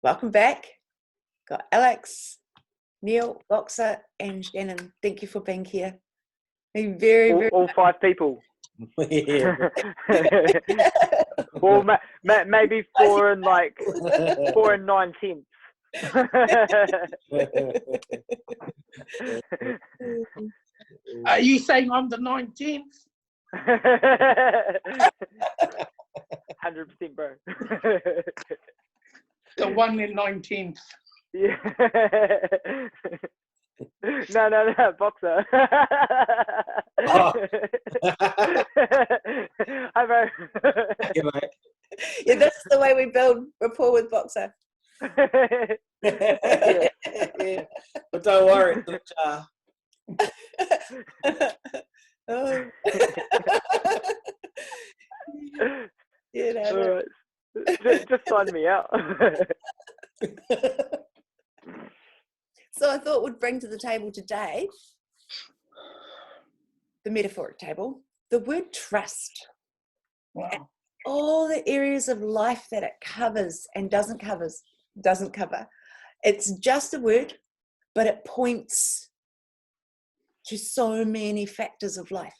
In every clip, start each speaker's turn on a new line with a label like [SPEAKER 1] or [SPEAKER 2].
[SPEAKER 1] Welcome back. Got Alex, Neil, Boxer, and Shanen. Thank you for being here.
[SPEAKER 2] All 5 people.
[SPEAKER 3] Yeah.
[SPEAKER 2] Or maybe 4 and 9/10.
[SPEAKER 4] Are you saying I'm the 19th?
[SPEAKER 2] 100%, bro.
[SPEAKER 4] The 1 in 19th.
[SPEAKER 2] Yeah. No, Boxer.
[SPEAKER 3] Oh.
[SPEAKER 2] Hi, bro.
[SPEAKER 3] Yeah, mate.
[SPEAKER 1] Yeah, this is the way we build rapport with Boxer.
[SPEAKER 3] Yeah. But don't worry.
[SPEAKER 1] Oh. Yeah, no.
[SPEAKER 2] Just sign me out.
[SPEAKER 1] So I thought we'd bring to the table today, the metaphoric table, the word trust.
[SPEAKER 4] Wow.
[SPEAKER 1] All the areas of life that it covers and doesn't cover. It's just a word, but it points to so many factors of life.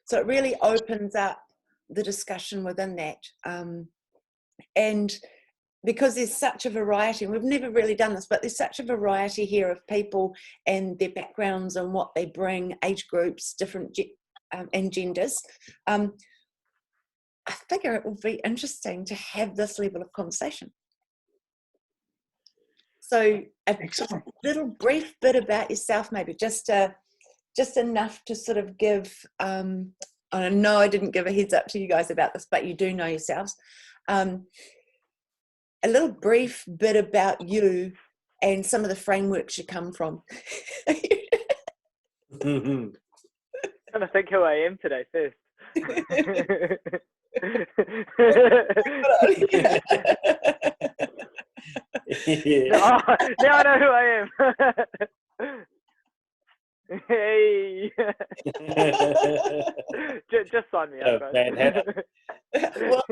[SPEAKER 1] So it really opens up the discussion within that. And because there's such a variety, and we've never really done this, but there's such a variety here of people and their backgrounds and what they bring, age groups, different and genders. I figure it will be interesting to have this level of conversation. So a little brief bit about yourself, maybe just enough to sort of give, I know I didn't give a heads up to you guys about this, but you do know yourselves. A little brief bit about you and some of the frameworks you come from.
[SPEAKER 2] I'm trying to think who I am today first.
[SPEAKER 3] Yeah.
[SPEAKER 2] Now I know who I am. Hey. Just sign me up, guys.
[SPEAKER 1] Well,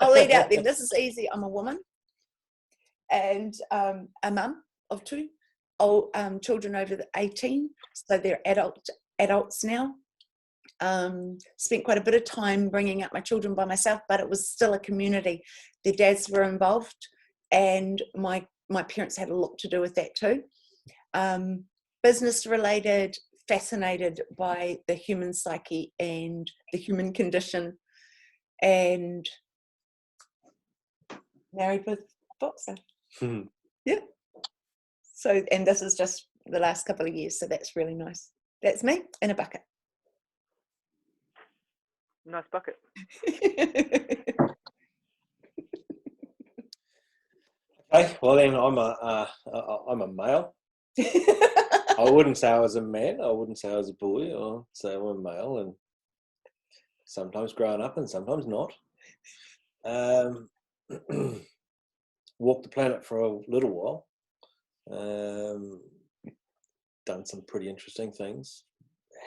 [SPEAKER 1] I'll lead out then. This is easy. I'm a woman and a mum of 2 children over 18, so they're adults now. Spent quite a bit of time bringing up my children by myself, but it was still a community. Their dads were involved, and my parents had a lot to do with that too. Business related, fascinated by the human psyche and the human condition, and married with Boxer. Yeah. So, and this is just the last couple of years, so that's really nice. That's me in a bucket.
[SPEAKER 2] Nice bucket.
[SPEAKER 3] Okay, well then I'm a male. I wouldn't say I was a man. I wouldn't say I was a boy. I'll say I'm a male, and sometimes growing up and sometimes not. Walked the planet for a little while. Done some pretty interesting things.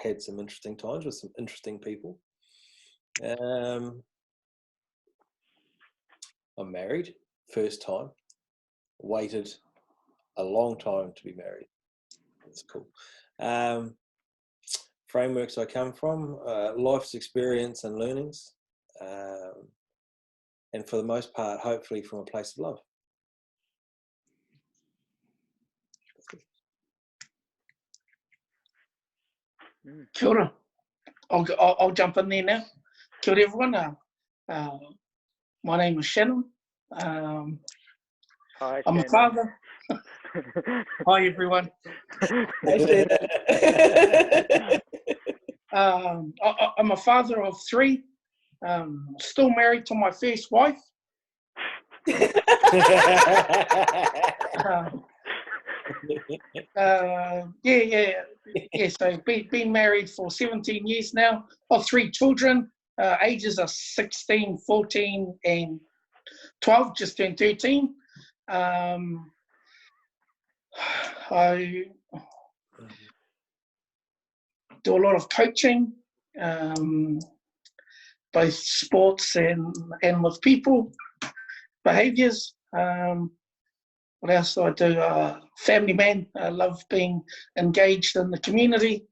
[SPEAKER 3] Had some interesting times with some interesting people. I'm married, first time. Waited a long time to be married. That's cool. Frameworks I come from, life's experience and learnings, and for the most part, hopefully from a place of love.
[SPEAKER 4] Kia ora. I'll jump in there now. Kia ora, everyone. My name is Shanen.
[SPEAKER 2] Hi,
[SPEAKER 4] I'm a
[SPEAKER 2] Shanen.
[SPEAKER 4] father. Hi, everyone. I'm a father of 3. Still married to my first wife. So been married for 17 years now. Of 3 children. Ages are 16, 14, and 12. Just turned 13. I do a lot of coaching, both sports and with people, behaviours. What else do I do? Family man. I love being engaged in the community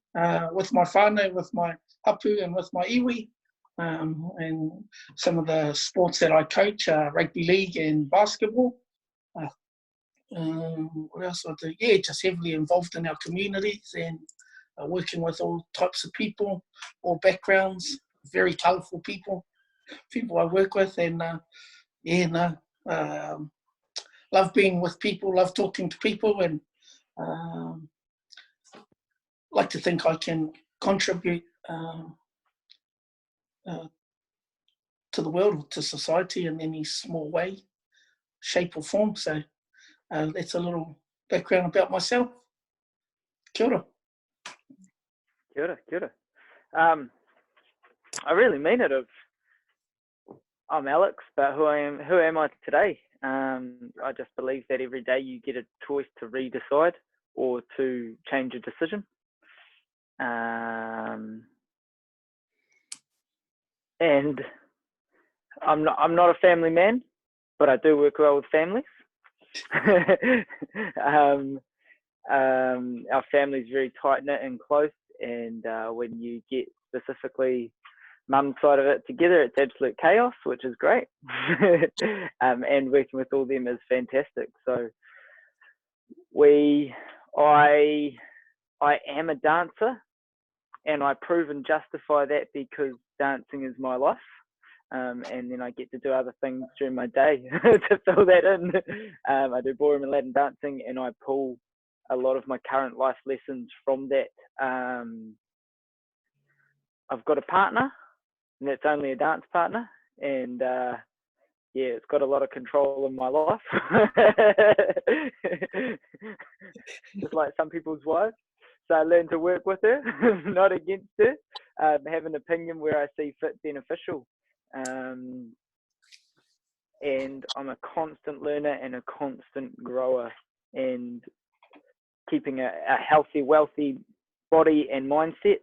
[SPEAKER 4] with my whānau, with my hapu and with my iwi. And some of the sports that I coach are rugby league and basketball. What else do I do? Yeah, just heavily involved in our communities and working with all types of people, all backgrounds, very colourful people I work with. And love being with people, love talking to people, and like to think I can contribute to the world, to society in any small way, shape or form. So that's a little background about myself. Kia ora.
[SPEAKER 2] Kia ora, kia ora. I really mean it. I'm Alex, but who am I today? I just believe that every day you get a choice to re-decide or to change a decision. And I'm not a family man, but I do work well with families. Our family is very tight knit and close, and when you get specifically mum's side of it together, it's absolute chaos, which is great. And working with all them is fantastic. So I am a dancer, and I prove and justify that because dancing is my life. And then I get to do other things during my day to fill that in. I do ballroom and Latin dancing, and I pull a lot of my current life lessons from that. I've got a partner, and it's only a dance partner, and it's got a lot of control in my life, just like some people's wives. So I learn to work with her, not against her, have an opinion where I see fit beneficial. And I'm a constant learner and a constant grower, and keeping a healthy, wealthy body and mindset.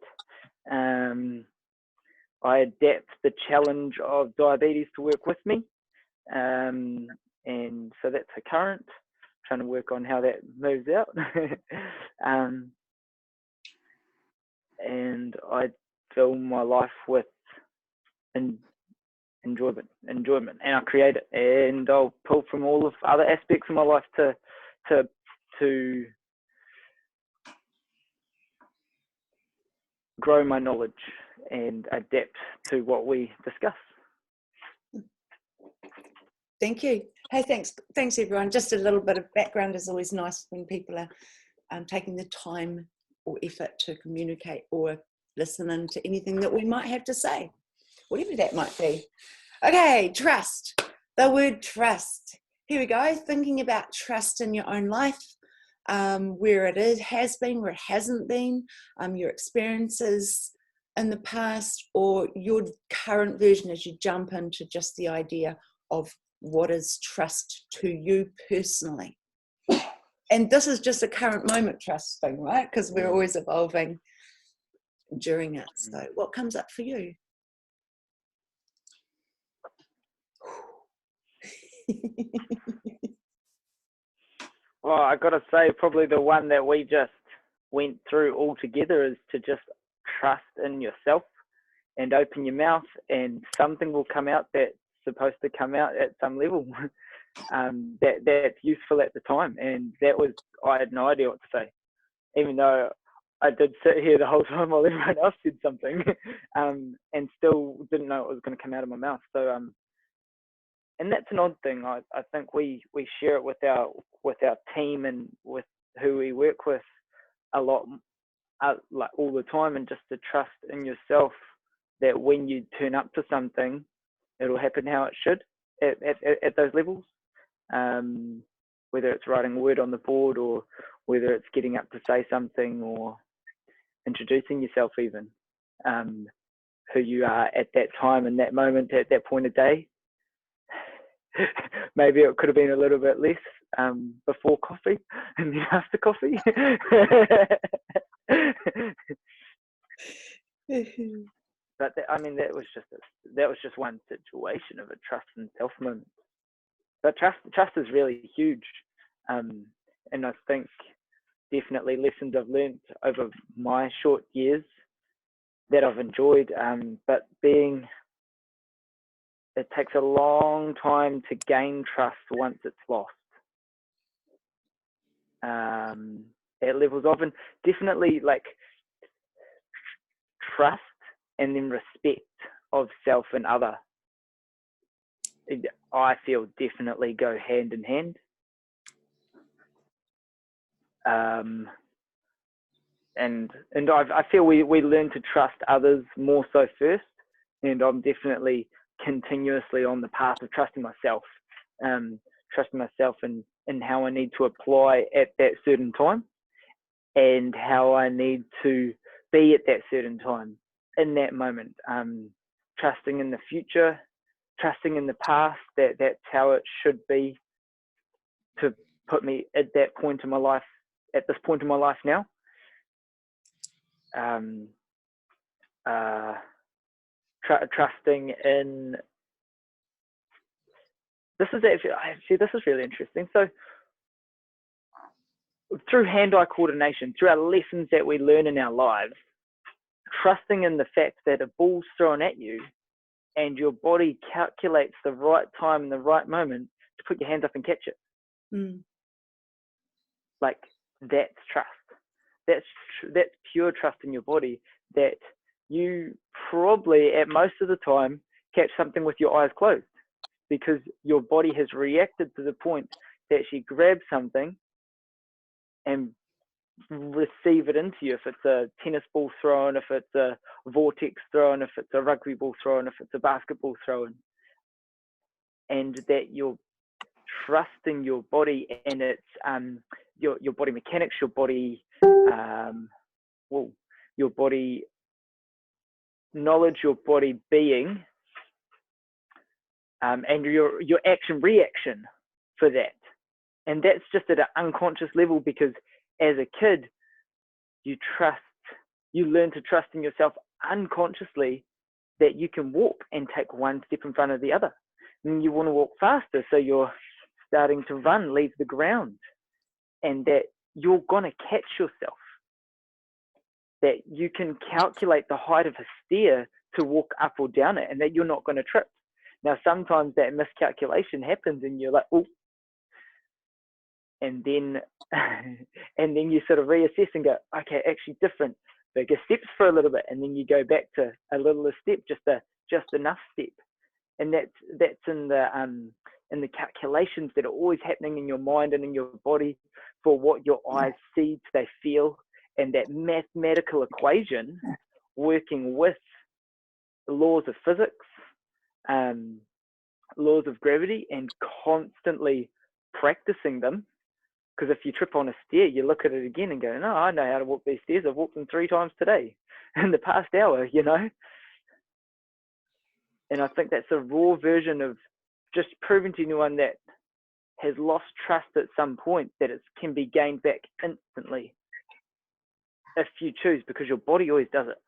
[SPEAKER 2] I adapt the challenge of diabetes to work with me. And so that's the current, trying to work on how that moves out. And I fill my life with enjoyment, and I create it, and I'll pull from all of other aspects of my life to grow my knowledge and adapt to what we discuss.
[SPEAKER 1] Thank you. Hey, thanks everyone. Just a little bit of background is always nice when people are taking the time or effort to communicate or listen in to anything that we might have to say, whatever that might be. Okay, trust. The word trust. Here we go. Thinking about trust in your own life, where it is, has been, where it hasn't been, your experiences in the past, or your current version as you jump into just the idea of what is trust to you personally. And this is just a current moment trust thing, right? Because we're always evolving during it. So what comes up for you?
[SPEAKER 2] Well, I got to say, probably the one that we just went through all together is to just trust in yourself and open your mouth, and something will come out that's supposed to come out at some level. That's useful at the time, and I had no idea what to say, even though I did sit here the whole time while everyone else said something, and still didn't know what was going to come out of my mouth. So and that's an odd thing. I think we share it with our team and with who we work with a lot, like all the time, and just to trust in yourself that when you turn up to something, it'll happen how it should at those levels. Whether it's writing a word on the board, or whether it's getting up to say something, or introducing yourself even, who you are at that time, in that moment, at that point of day. Maybe it could have been a little bit less before coffee and then after coffee. But that was just one situation of a trust and self moment. But trust is really huge. And I think definitely lessons I've learned over my short years that I've enjoyed, but it takes a long time to gain trust once it's lost. At levels of, and definitely like trust and then respect of self and other, I feel definitely go hand in hand. And I feel we learn to trust others more so first, and I'm definitely continuously on the path of trusting myself, and how I need to apply at that certain time, and how I need to be at that certain time in that moment. Trusting in the future, trusting in the past, that's how it should be to put me at that point in my life, at this point in my life now. Trusting in, this is really interesting. So through hand-eye coordination, through our lessons that we learn in our lives, trusting in the fact that a ball's thrown at you and your body calculates the right time and the right moment to put your hands up and catch it. Like, that's trust. That's pure trust in your body, that you probably at most of the time catch something with your eyes closed, because your body has reacted to the point that she grabs something and receive it into you. If it's a tennis ball thrown, if it's a vortex thrown, if it's a rugby ball thrown, if it's a basketball thrown, and that you're trusting your body and its your body mechanics, your body your body knowledge, your body being, and your action reaction for that. And that's just at an unconscious level, because as a kid, you learn to trust in yourself unconsciously, that you can walk and take one step in front of the other. And you want to walk faster, so you're starting to run, leave the ground, and that you're going to catch yourself, that you can calculate the height of a stair to walk up or down it, and that you're not going to trip. Now, sometimes that miscalculation happens and you're like, oh, and then you sort of reassess and go, okay, actually different, bigger steps for a little bit, and then you go back to a littler step, just enough step. And that's in the calculations that are always happening in your mind and in your body for what your eyes see, they feel, and that mathematical equation working with the laws of physics, laws of gravity, and constantly practicing them. Because if you trip on a stair, you look at it again and go, no, I know how to walk these stairs. I've walked them 3 times today in the past hour, you know. And I think that's a raw version of just proving to anyone that has lost trust at some point that it can be gained back instantly if you choose, because your body always does it.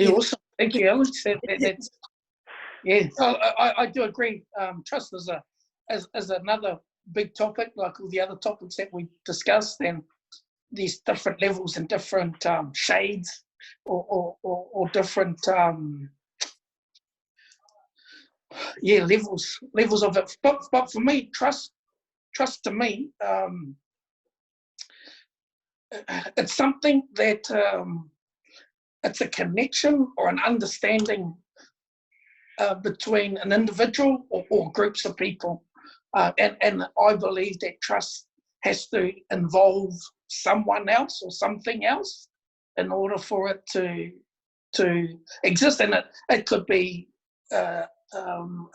[SPEAKER 4] Awesome. Thank you, Alex. That's, yeah, I do agree. Trust is another big topic, like all the other topics that we discussed, and there's different levels and different shades or different levels of it. But for me, trust to me, it's something that it's a connection or an understanding between an individual or groups of people, and I believe that trust has to involve someone else or something else in order for it to exist. And it could be a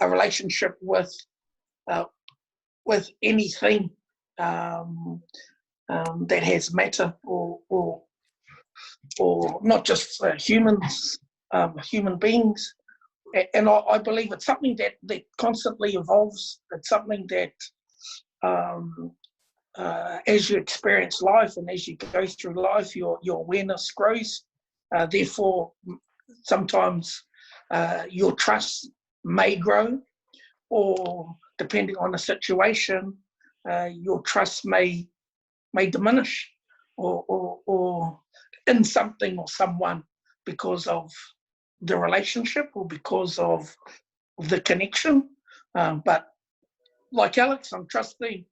[SPEAKER 4] relationship with anything that has matter, or not just humans, human beings. And I believe it's something that constantly evolves. It's something that as you experience life and as you go through life, your awareness grows. Therefore, sometimes your trust may grow, or depending on the situation, your trust may diminish, or in something or someone, because of the relationship or because of the connection. But like Alex, I'm trusting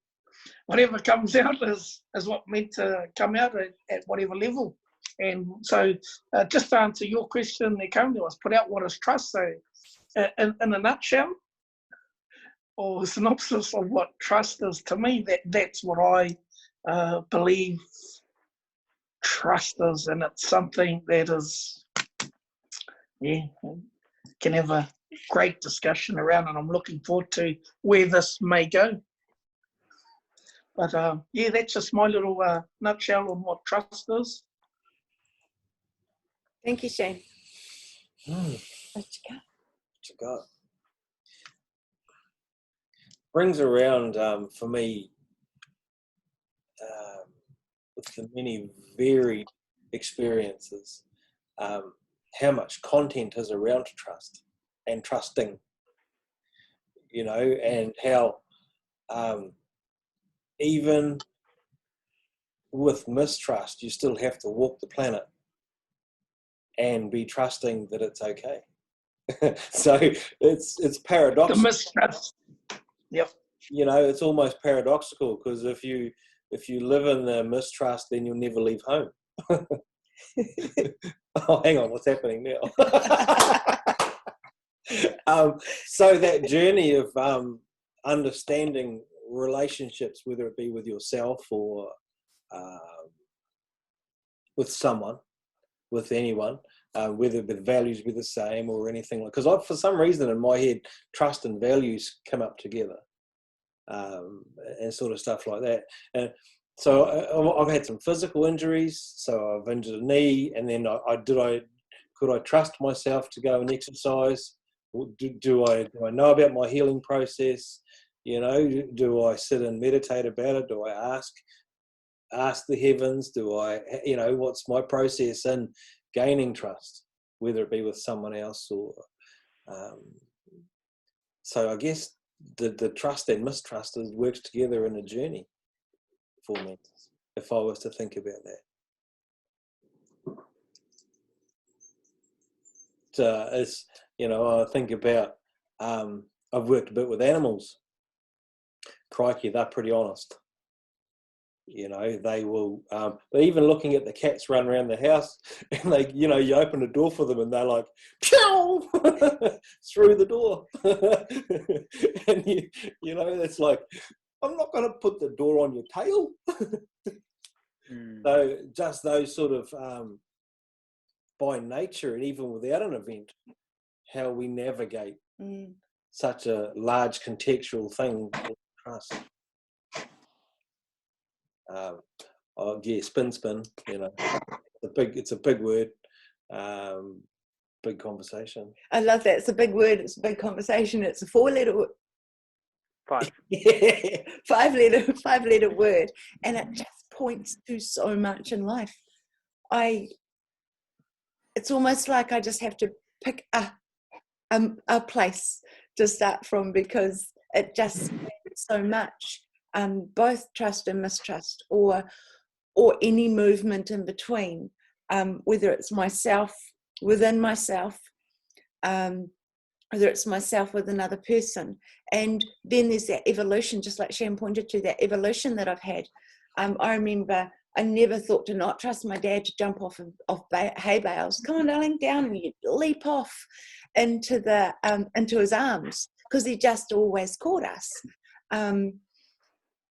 [SPEAKER 4] whatever comes out is what meant to come out at whatever level. And so just to answer your question there, Karyn, was put out what is trust. So in a nutshell, or a synopsis of what trust is to me, that's what I believe trust is. And it's something that is, can have a great discussion around, and I'm looking forward to where this may go. But that's just my little nutshell on what trust is.
[SPEAKER 1] Thank you, Shane.
[SPEAKER 3] What you got? Brings around for me with the many varied experiences, how much content is around trust and trusting, and how even with mistrust, you still have to walk the planet and be trusting that it's okay. So it's paradoxical.
[SPEAKER 4] The mistrust. Yep.
[SPEAKER 3] It's almost paradoxical, because if you live in the mistrust, then you'll never leave home. Oh, hang on, what's happening now? So that journey of understanding relationships, whether it be with yourself or with someone, with anyone, whether the values be the same or anything like, because for some reason in my head, trust and values come up together, and sort of stuff like that. And so I've had some physical injuries. So I've injured a knee, and then could I trust myself to go and exercise? Do I know about my healing process? Do I sit and meditate about it? Do I ask the heavens? Do I, what's my process in gaining trust, whether it be with someone else or, so I guess the trust and mistrust works together in a journey for me, if I was to think about that. It's, I think about, I've worked a bit with animals. Crikey, they're pretty honest. They will, they're even looking at the cats run around the house, and they, you open the door for them and they're like, pew, through the door. And it's like, I'm not going to put the door on your tail. So just those sort of, by nature, and even without an event, how we navigate such a large contextual thing called trust. Spin. It's a big word, big conversation.
[SPEAKER 1] I love that. It's a big word. It's a big conversation. It's a 4-letter word.
[SPEAKER 2] 5.
[SPEAKER 1] Yeah, 5-letter word, and it just points to so much in life. It's almost like I just have to pick a place to start from, because it just so much. Both trust and mistrust, or any movement in between, whether it's myself within myself, whether it's myself with another person. And then there's that evolution, just like Shanen pointed to, that evolution that I've had. I remember I never thought to not trust my dad to jump off hay bales. Come on, darling, down, and you'd leap off into his arms, because he just always caught us.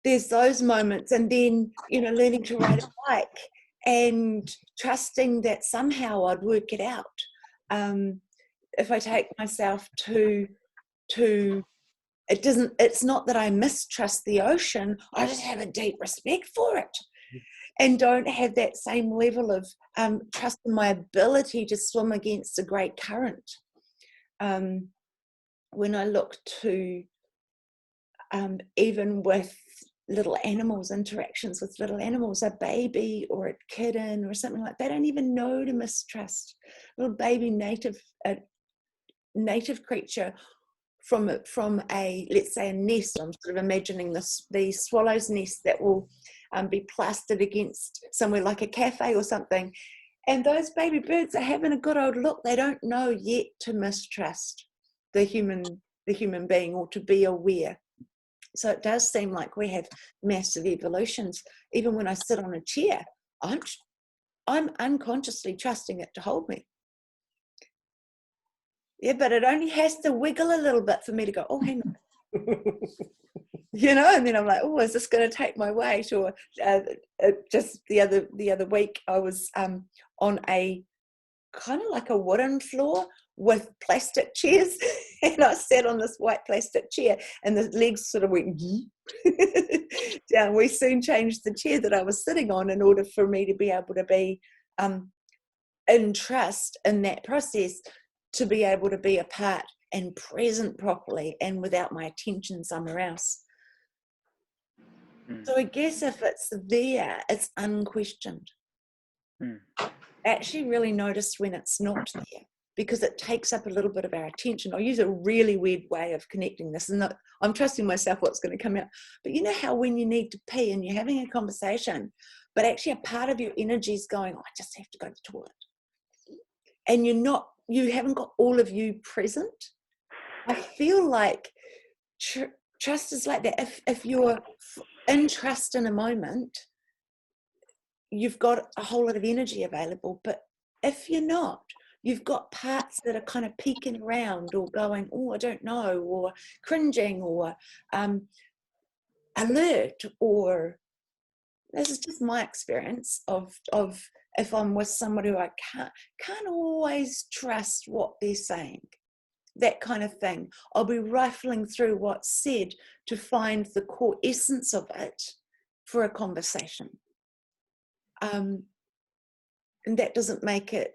[SPEAKER 1] There's those moments, and then learning to ride a bike and trusting that somehow I'd work it out. If I take myself to it's not that I mistrust the ocean, I just have a deep respect for it, and don't have that same level of trust in my ability to swim against a great current. When I look to even with little animals, interactions with little animals, a baby or a kitten or something like that. They don't even know to mistrust. Little baby native creature from a, let's say, a nest. I'm sort of imagining the swallow's nest that will be plastered against somewhere like a cafe or something. And those baby birds are having a good old look. They don't know yet to mistrust the human being or to be aware. So it does seem like we have massive evolutions. Even when I sit on a chair, I'm unconsciously trusting it to hold me. Yeah, but it only has to wiggle a little bit for me to go, oh, hang on. You know, and then I'm like, oh, is this going to take my weight? Or just the other week, I was on a kind of like a wooden floor with plastic chairs, and I sat on this white plastic chair, and the legs sort of went down. We soon changed the chair that I was sitting on in order for me to be able to be in trust in that process, to be able to be a part and present properly and without my attention somewhere else. So I guess if it's there, it's unquestioned. Actually really notice when it's not there, because it takes up a little bit of our attention. I'll use a really weird way of connecting this, and I'm trusting myself what's going to come out. But you know how when you need to pee and you're having a conversation, but actually a part of your energy is going, oh, I just have to go to the toilet. And you haven't got all of you present. I feel like trust is like that. If you're in trust in a moment, you've got a whole lot of energy available. But if you're not, you've got parts that are kind of peeking around or going, oh, I don't know, or cringing, or alert, or this is just my experience of if I'm with somebody who I can't always trust what they're saying, that kind of thing. I'll be rifling through what's said to find the core essence of it for a conversation. And that doesn't make it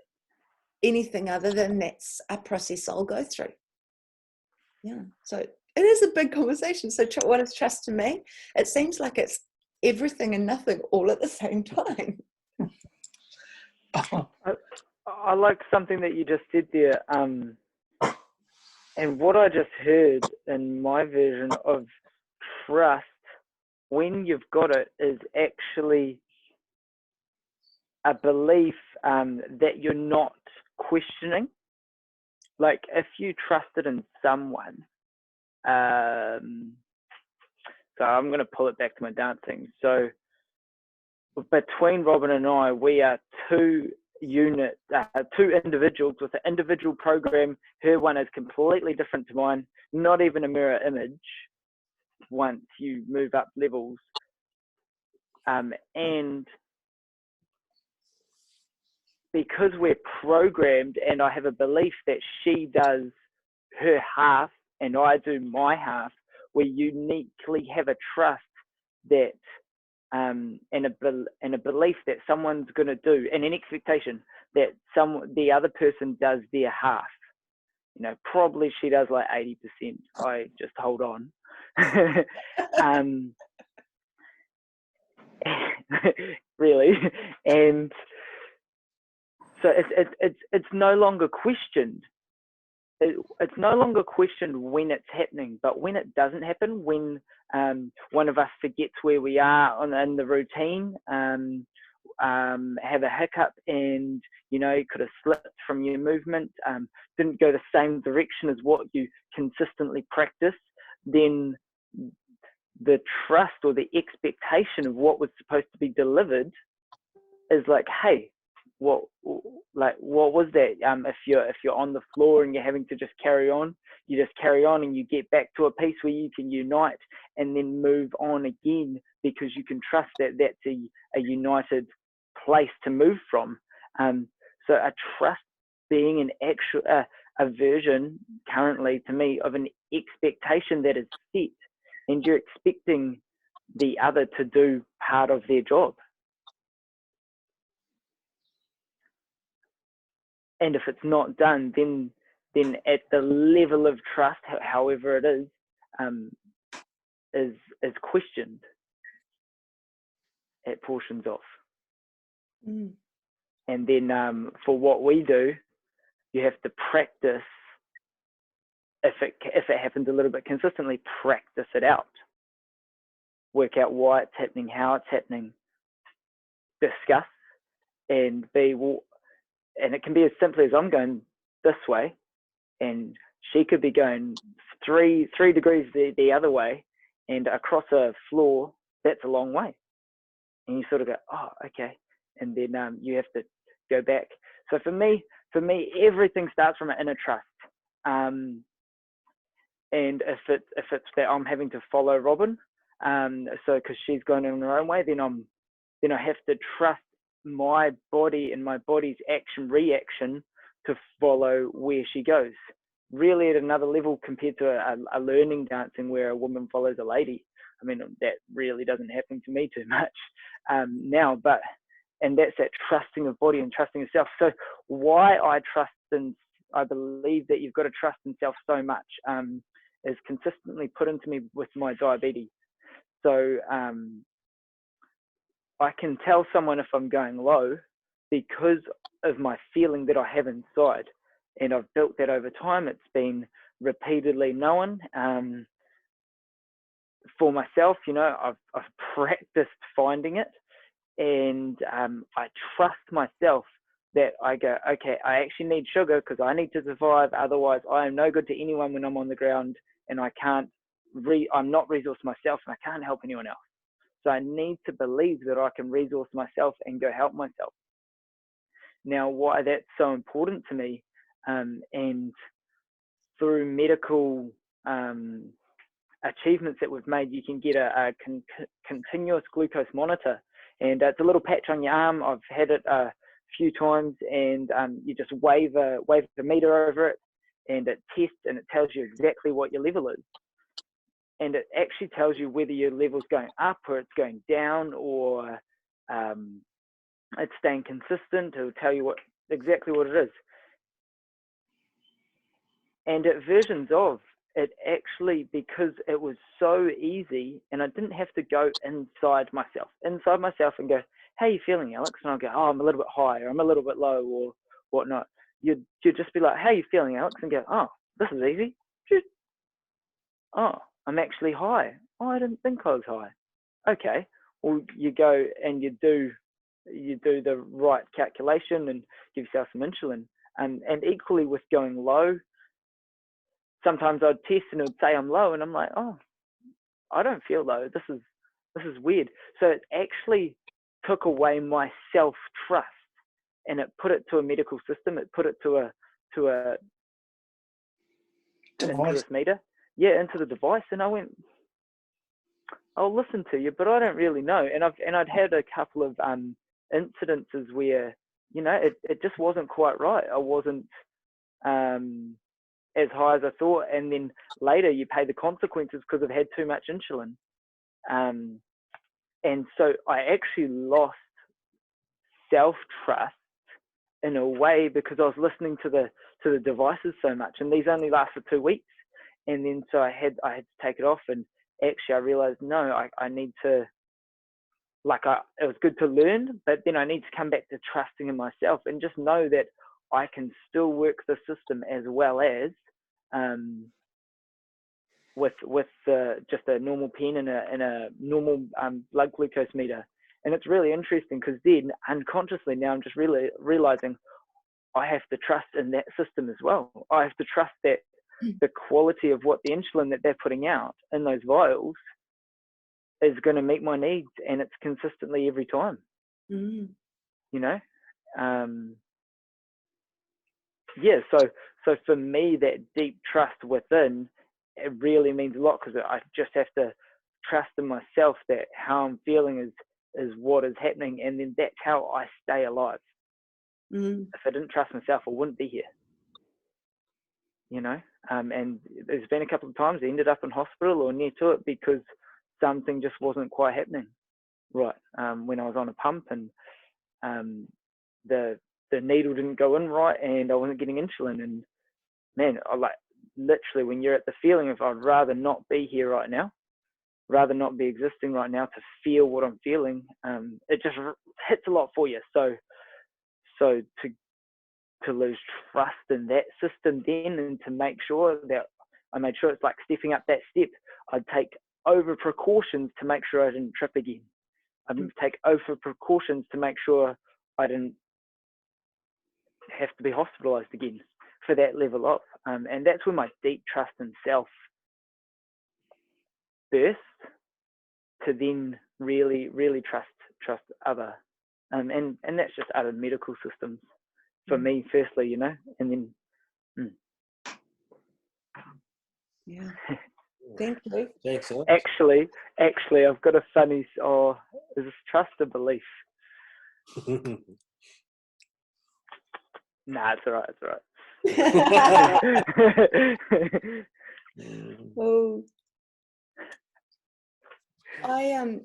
[SPEAKER 1] anything other than that's a process I'll go through. Yeah, so it is a big conversation. So what is trust to me? It seems like it's everything and nothing all at the same time.
[SPEAKER 2] I like something that you just said there. And what I just heard in my version of trust, when you've got it, is actually a belief that you're not questioning. Like if you trusted in someone, so I'm going to pull it back to my dancing. So between Robin and I, we are two individuals with an individual program. Her one is completely different to mine, not even a mirror image once you move up levels. And because we're programmed, and I have a belief that she does her half and I do my half, we uniquely have a trust that and a belief that someone's going to do, and an expectation that the other person does their half. You know, probably she does like 80%. I just hold on. Really, and so it's no longer questioned. It's no longer questioned when it's happening, but when it doesn't happen, when one of us forgets where we are in the routine, have a hiccup, and could have slipped from your movement, didn't go the same direction as what you consistently practice, then the trust or the expectation of what was supposed to be delivered is like, hey, what was that? If you're on the floor and you're having to just carry on, you just carry on, and you get back to a piece where you can unite and then move on again, because you can trust that that's a united place to move from. So a trust being an actual a version currently to me of an expectation that is set, and you're expecting the other to do part of their job. And if it's not done, then at the level of trust, however it is questioned. at portions of.
[SPEAKER 1] Mm.
[SPEAKER 2] And then for what we do, you have to practice. If it happens a little bit consistently, practice it out. Work out why it's happening, how it's happening. Discuss and and it can be as simply as I'm going this way, and she could be going three degrees the other way, and across a floor, that's a long way. And you sort of go, oh, okay. And then you have to go back. So for me, everything starts from an inner trust. And if it's that I'm having to follow Robin, so because she's going in her own way, then I have to trust my body and my body's reaction to follow where she goes. Really at another level compared to a learning dancing where a woman follows a lady. I mean, that really doesn't happen to me too much now, and that's that trusting of body and trusting of self. So why I trust and I believe that you've got to trust in self so much is consistently put into me with my diabetes. So I can tell someone if I'm going low because of my feeling that I have inside. And I've built that over time. It's been repeatedly known. For myself, I've practiced finding it. And I trust myself that I go, okay, I actually need sugar because I need to survive. Otherwise, I am no good to anyone when I'm on the ground, and I'm not resourced myself, and I can't help anyone else. So I need to believe that I can resource myself and go help myself. Now, why that's so important to me, and through medical achievements that we've made, you can get a continuous glucose monitor, and it's a little patch on your arm. I've had it a few times, and you just wave the meter over it, and it tests and it tells you exactly what your level is. And it actually tells you whether your level's going up or it's going down, or it's staying consistent. It'll tell you exactly what it is. And at versions of it, actually, because it was so easy, and I didn't have to go inside myself and go, how are you feeling, Alex? And I'll go, oh, I'm a little bit high, or I'm a little bit low, or whatnot. You'd just be like, how are you feeling, Alex? And go, oh, this is easy. Oh, I'm actually high. Oh, I didn't think I was high. Okay. Well, you go and you do the right calculation and give yourself some insulin. And equally with going low, sometimes I'd test and it would say I'm low, and I'm like, oh, I don't feel low. This is weird. So it actually took away my self-trust, and it put it to a medical system. It put it to a
[SPEAKER 4] Device.
[SPEAKER 2] meter. Yeah, into the device, and I went, I'll listen to you, but I don't really know. And I'd had a couple of incidences where, it just wasn't quite right. I wasn't as high as I thought, and then later you pay the consequences because I've had too much insulin. And so I actually lost self-trust in a way because I was listening to the devices so much, and these only lasted 2 weeks. And then so I had to take it off, and actually I realized, no, I need to, it was good to learn, but then I need to come back to trusting in myself and just know that I can still work the system as well as with just a normal pen and a normal blood glucose meter. And it's really interesting because then unconsciously now I'm just really realizing I have to trust in that system as well. I have to trust that the quality of what the insulin that they're putting out in those vials is going to meet my needs, and it's consistently every time. Yeah, so for me, that deep trust within, it really means a lot, because I just have to trust in myself that how I'm feeling is what is happening, and then that's how I stay alive. If I didn't trust myself, I wouldn't be here. And there's been a couple of times I ended up in hospital or near to it because something just wasn't quite happening right. When I was on a pump, and the needle didn't go in right, and I wasn't getting insulin. And man, I literally, when you're at the feeling of I'd rather not be here right now, rather not be existing right now to feel what I'm feeling. It just hits a lot for you. So to lose trust in that system then, and to make sure that I made sure it's like stepping up that step. I'd take over precautions to make sure I didn't trip again. I'd take over precautions to make sure I didn't have to be hospitalized again for that level up. And that's where my deep trust in self burst, to then really, really trust other. And that's just other medical systems for me, firstly, and then.
[SPEAKER 1] Yeah. Thank you.
[SPEAKER 3] Thanks, Alex.
[SPEAKER 2] Actually, I've got a funny. Is this trust or belief? Nah, it's all right.
[SPEAKER 1] Oh, I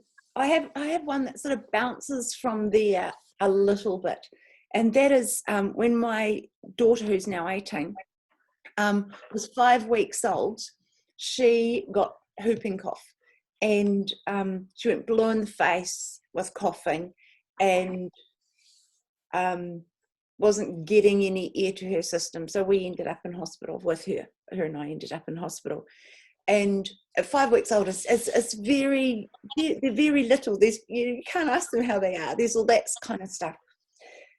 [SPEAKER 1] have one that sort of bounces from there a little bit, and that is when my daughter, who's now 18, was 5 weeks old. She got whooping cough, and she went blue in the face with coughing, and wasn't getting any air to her system. So we ended up in hospital with her. Her and I ended up in hospital. And at 5 weeks old, it's very, they're very little. You can't ask them how they are. There's all that kind of stuff.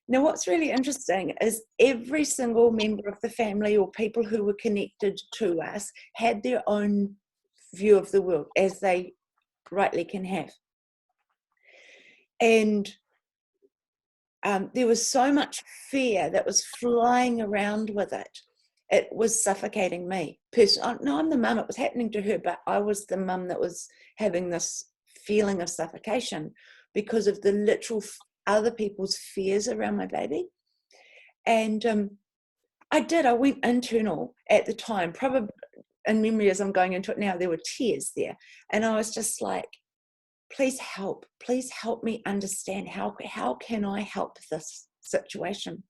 [SPEAKER 1] Now, what's really interesting is every single member of the family or people who were connected to us had their own view of the world, as they rightly can have. And there was so much fear that was flying around with it. It was suffocating me. No, I'm the mum. It was happening to her, but I was the mum that was having this feeling of suffocation because of the literal other people's fears around my baby. And I went internal at the time, probably in memory as I'm going into it now, there were tears there. And I was just like, please help me understand how can I help this situation.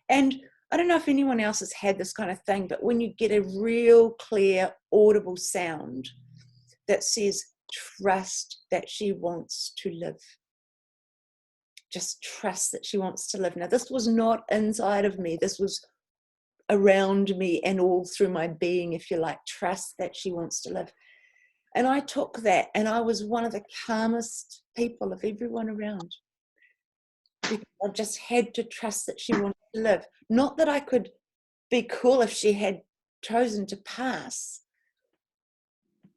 [SPEAKER 1] And I don't know if anyone else has had this kind of thing, but when you get a real clear audible sound that says, trust that she wants to live. Just trust that she wants to live. Now, this was not inside of me. This was around me and all through my being, if you like. Trust that she wants to live. And I took that, and I was one of the calmest people of everyone around. Because I just had to trust that she wanted to live. Not that I could be cool if she had chosen to pass,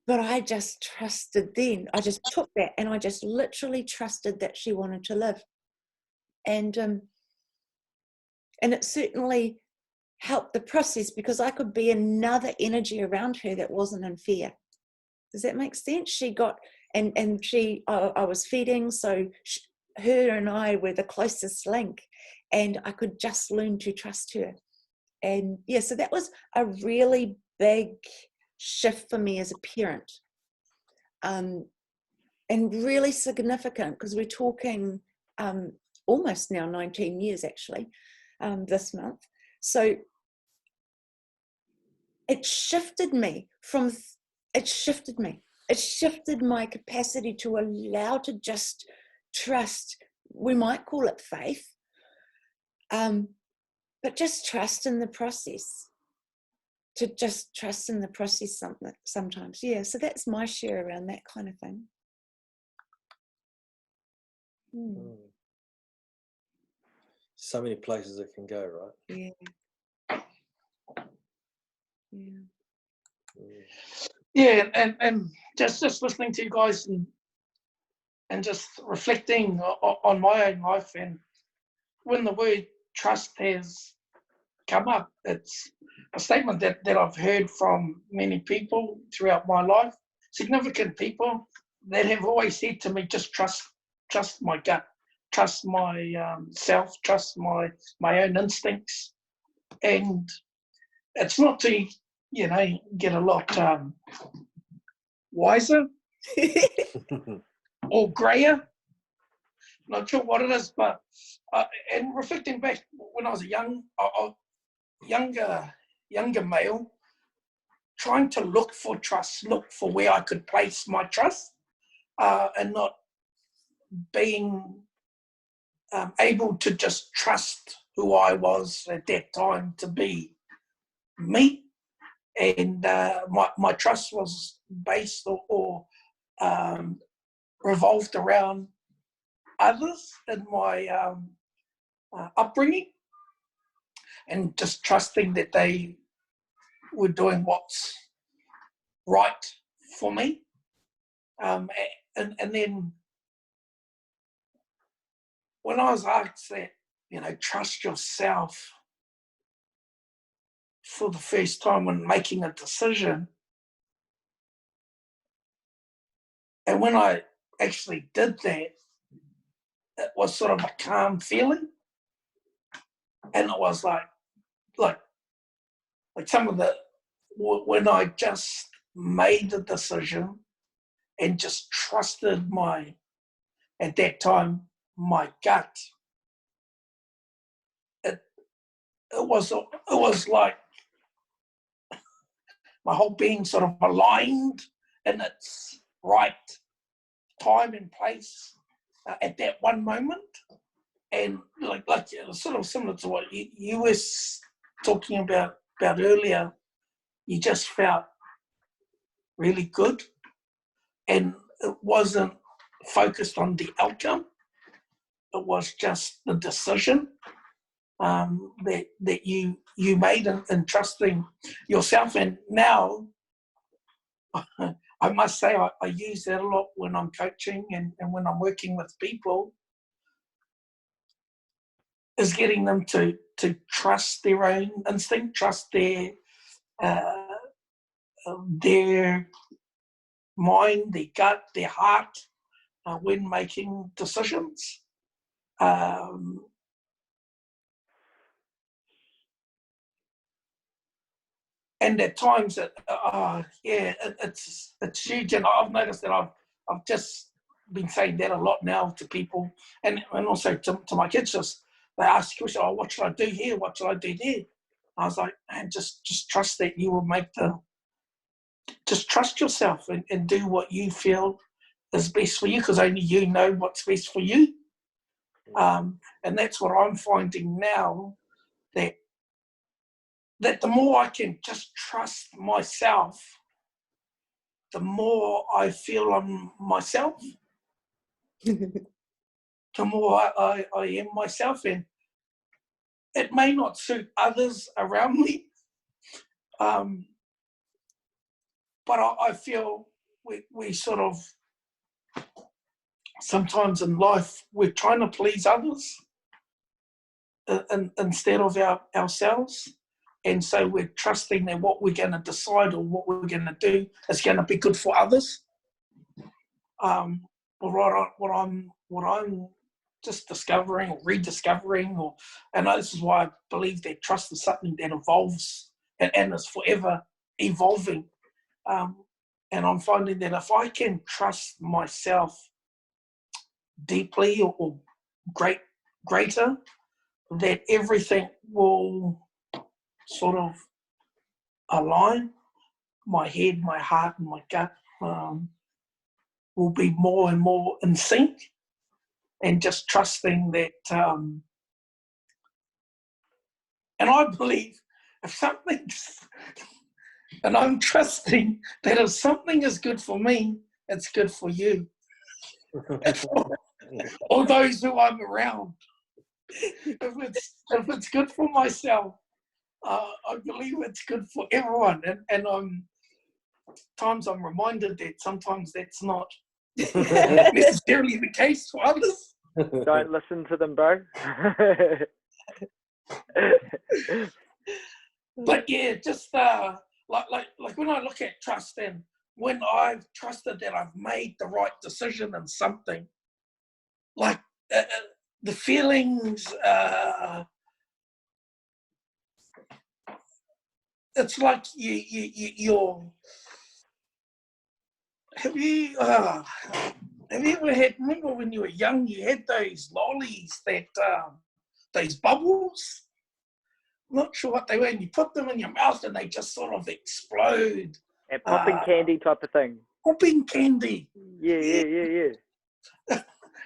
[SPEAKER 1] but I just trusted then. I just took that, and I just literally trusted that she wanted to live. And it certainly helped the process, because I could be another energy around her that wasn't in fear. Does that make sense? She got, and I was feeding, so her and I were the closest link, and I could just learn to trust her. And yeah, so that was a really big shift for me as a parent, and really significant, because we're talking almost now 19 years actually, this month. So it shifted me it shifted my capacity to allow to just trust. We might call it faith, but just trust in the process. To just trust in the process sometimes. Yeah, so that's my share around that kind of thing.
[SPEAKER 3] So many places it can go, right?
[SPEAKER 1] Yeah. Yeah.
[SPEAKER 4] Yeah, and just listening to you guys and just reflecting on my own life, and when the word trust has come up, it's a statement that I've heard from many people throughout my life, significant people that have always said to me, just trust my gut, trust my self, trust my own instincts. And it's not to, get a lot wiser or grayer. Not sure what it is, but and reflecting back when I was a younger male, trying to look for trust, look for where I could place my trust, and not being able to just trust who I was at that time to be me. And my trust was based or revolved around others in my upbringing, and just trusting that they were doing what's right for me. And then when I was asked that, trust yourself for the first time when making a decision, and when I actually did that, it was sort of a calm feeling. And it was like some of when I just made the decision and just trusted at that time, my gut, it was like my whole being sort of aligned in its right time and place at that one moment. And like sort of similar to what you were talking about earlier, you just felt really good, and it wasn't focused on the outcome. It was just the decision that you made in trusting yourself. And now, I must say, I use that a lot when I'm coaching and when I'm working with people, is getting them to trust their own instinct, trust their mind, their gut, their heart when making decisions. And at times, it's huge. And I've noticed that I've just been saying that a lot now to people, and also to my kids. Just they ask questions, "Oh, what should I do here? What should I do there?" I was like, "Man, just trust that you will just trust yourself and do what you feel is best for you, because only you know what's best for you." And that's what I'm finding now, that the more I can just trust myself, the more I feel I'm myself, the more I am myself. And it may not suit others around me, but I feel we sort of, sometimes in life, we're trying to please others instead of ourselves. And so we're trusting that what we're going to decide or what we're going to do is going to be good for others. But what I'm just discovering or rediscovering, and this is why I believe that trust is something that evolves and is forever evolving. And I'm finding that if I can trust myself deeply or greater, that everything will sort of align. My head, my heart, and my gut will be more and more in sync, and just trusting that. And I believe if something's, and I'm trusting that if something is good for me, it's good for you. Or those who I'm around. If it's good for myself, I believe it's good for everyone. And I'm reminded that sometimes that's not necessarily the case for others.
[SPEAKER 2] Don't listen to them, bro.
[SPEAKER 4] But yeah, just like when I look at trust, and when I've trusted that I've made the right decision in something, like the feelings, it's like you're. Have you ever had? Remember when you were young, you had those lollies that those bubbles. not sure what they were, and you put them in your mouth and they just sort of explode.
[SPEAKER 2] A popping candy type of thing.
[SPEAKER 4] Popping candy.
[SPEAKER 2] Yeah.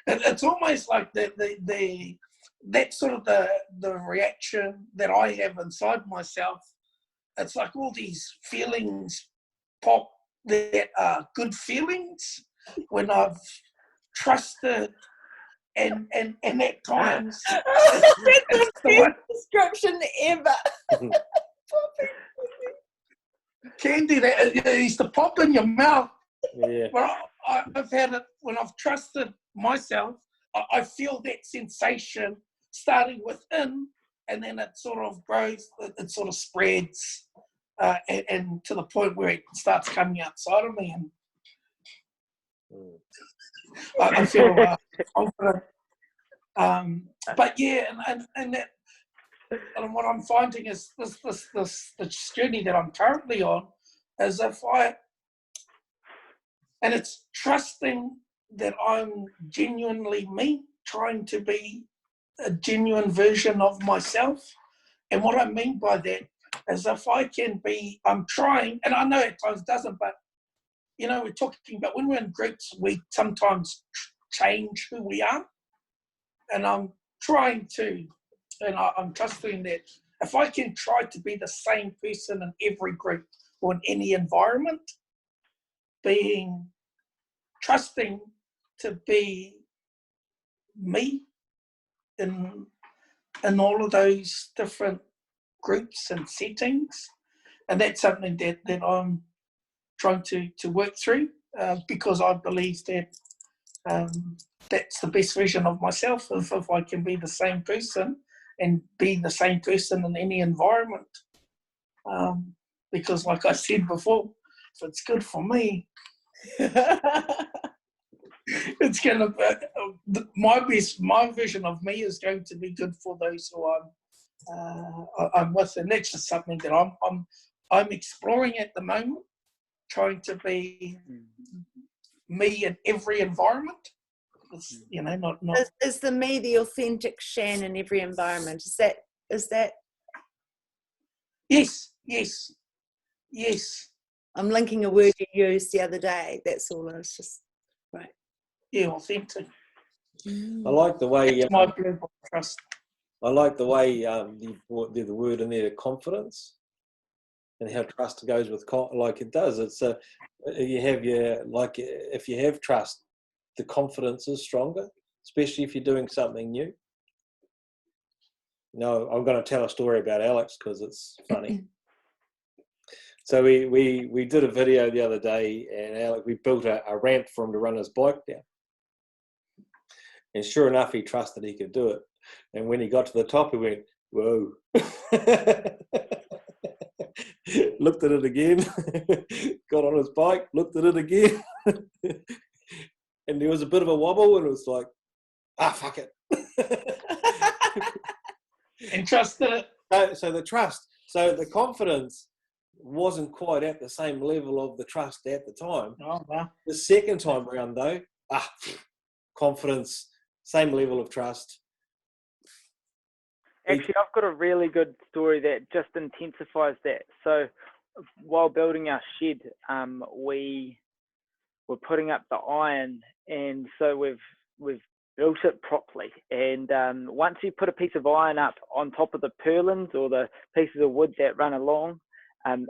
[SPEAKER 4] It's almost like that's sort of the reaction that I have inside myself. It's like all these feelings pop that are good feelings when I've trusted and at times
[SPEAKER 1] That's the
[SPEAKER 4] the one
[SPEAKER 1] description ever.
[SPEAKER 4] candy that used to pop in your mouth.
[SPEAKER 3] Yeah.
[SPEAKER 4] But I've had it when I've trusted myself. I feel that sensation starting within, and then it sort of grows, it sort of spreads, and to the point where it starts coming outside of me, and I feel confident. But yeah, and that, and what I'm finding is this journey that I'm currently on is and it's trusting that I'm genuinely me, trying to be a genuine version of myself. And what I mean by that is if I can be, I'm trying, and I know at times it doesn't, but you know, we're talking about when we're in groups, we sometimes change who we are. And I'm trying to, and I'm trusting that if I can try to be the same person in every group or in any environment, trusting to be me in all of those different groups and settings, and that's something that I'm trying to work through, because I believe that that's the best version of myself if I can be the same person and be the same person in any environment, because like I said before, if it's good for me, it's going to my vision of me is going to be good for those who I'm with, and that's just something that I'm exploring at the moment, trying to be me in every environment. It's, you know, not
[SPEAKER 1] is the me the authentic Shan in every environment? Is that
[SPEAKER 4] yes.
[SPEAKER 1] I'm linking a word you used the other day. That's all. It's just right.
[SPEAKER 4] Yeah, authentic.
[SPEAKER 3] I like the way
[SPEAKER 4] my blue book trust.
[SPEAKER 3] I like the way the word in there, confidence, and how trust goes with like it does. It's you have if you have trust, the confidence is stronger, especially if you're doing something new. No, I'm going to tell a story about Alex because it's funny. So we did a video the other day, and Alex, we built a ramp for him to run his bike down. And sure enough, he trusted he could do it. And when he got to the top, he went, whoa. Looked at it again, got on his bike, looked at it again. And there was a bit of a wobble, and it was like, fuck it.
[SPEAKER 4] And trusted it.
[SPEAKER 3] So the trust, so the confidence wasn't quite at the same level of the trust at the time.
[SPEAKER 4] Oh, wow.
[SPEAKER 3] The second time around, though, confidence, same level of trust.
[SPEAKER 2] Actually, I've got a really good story that just intensifies that. So while building our shed, we were putting up the iron, and so we've built it properly. And once you put a piece of iron up on top of the purlins or the pieces of wood that run along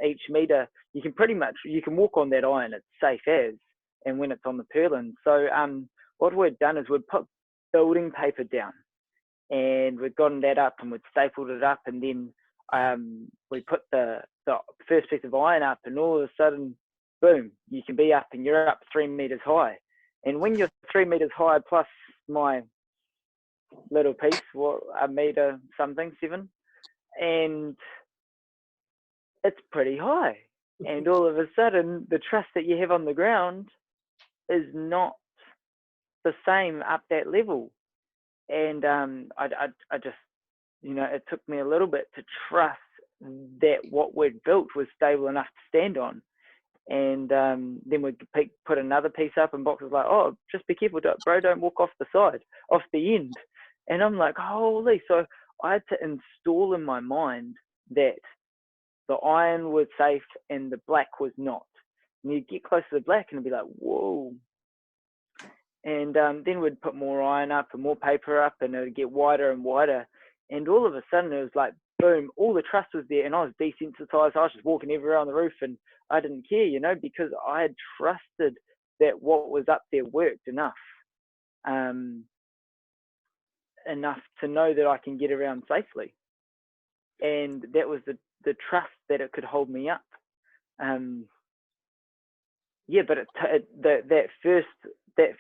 [SPEAKER 2] each meter, you can walk on that iron. It's safe as, and when it's on the purlin. So what we'd done is we'd put building paper down, and we'd gotten that up and we'd stapled it up, and then we put the first piece of iron up, and all of a sudden, boom, you can be up, and you're up 3 meters high. And when you're 3 meters high plus my little piece, a meter something, 7, and it's pretty high. And all of a sudden, the trust that you have on the ground is not the same up that level. And I just, it took me a little bit to trust that what we'd built was stable enough to stand on. And then we'd put another piece up, and Box was like, oh, just be careful, bro, don't walk off the side, off the end. And I'm like, holy. So I had to install in my mind that the iron was safe and the black was not. And you'd get close to the black and it'd be like, whoa. And then we'd put more iron up and more paper up, and it would get wider and wider. And all of a sudden it was like, boom, all the trust was there, and I was desensitized. I was just walking everywhere on the roof, and I didn't care, you know, because I had trusted that what was up there worked enough. Enough to know that I can get around safely. And that was the trust that it could hold me up. Yeah, but that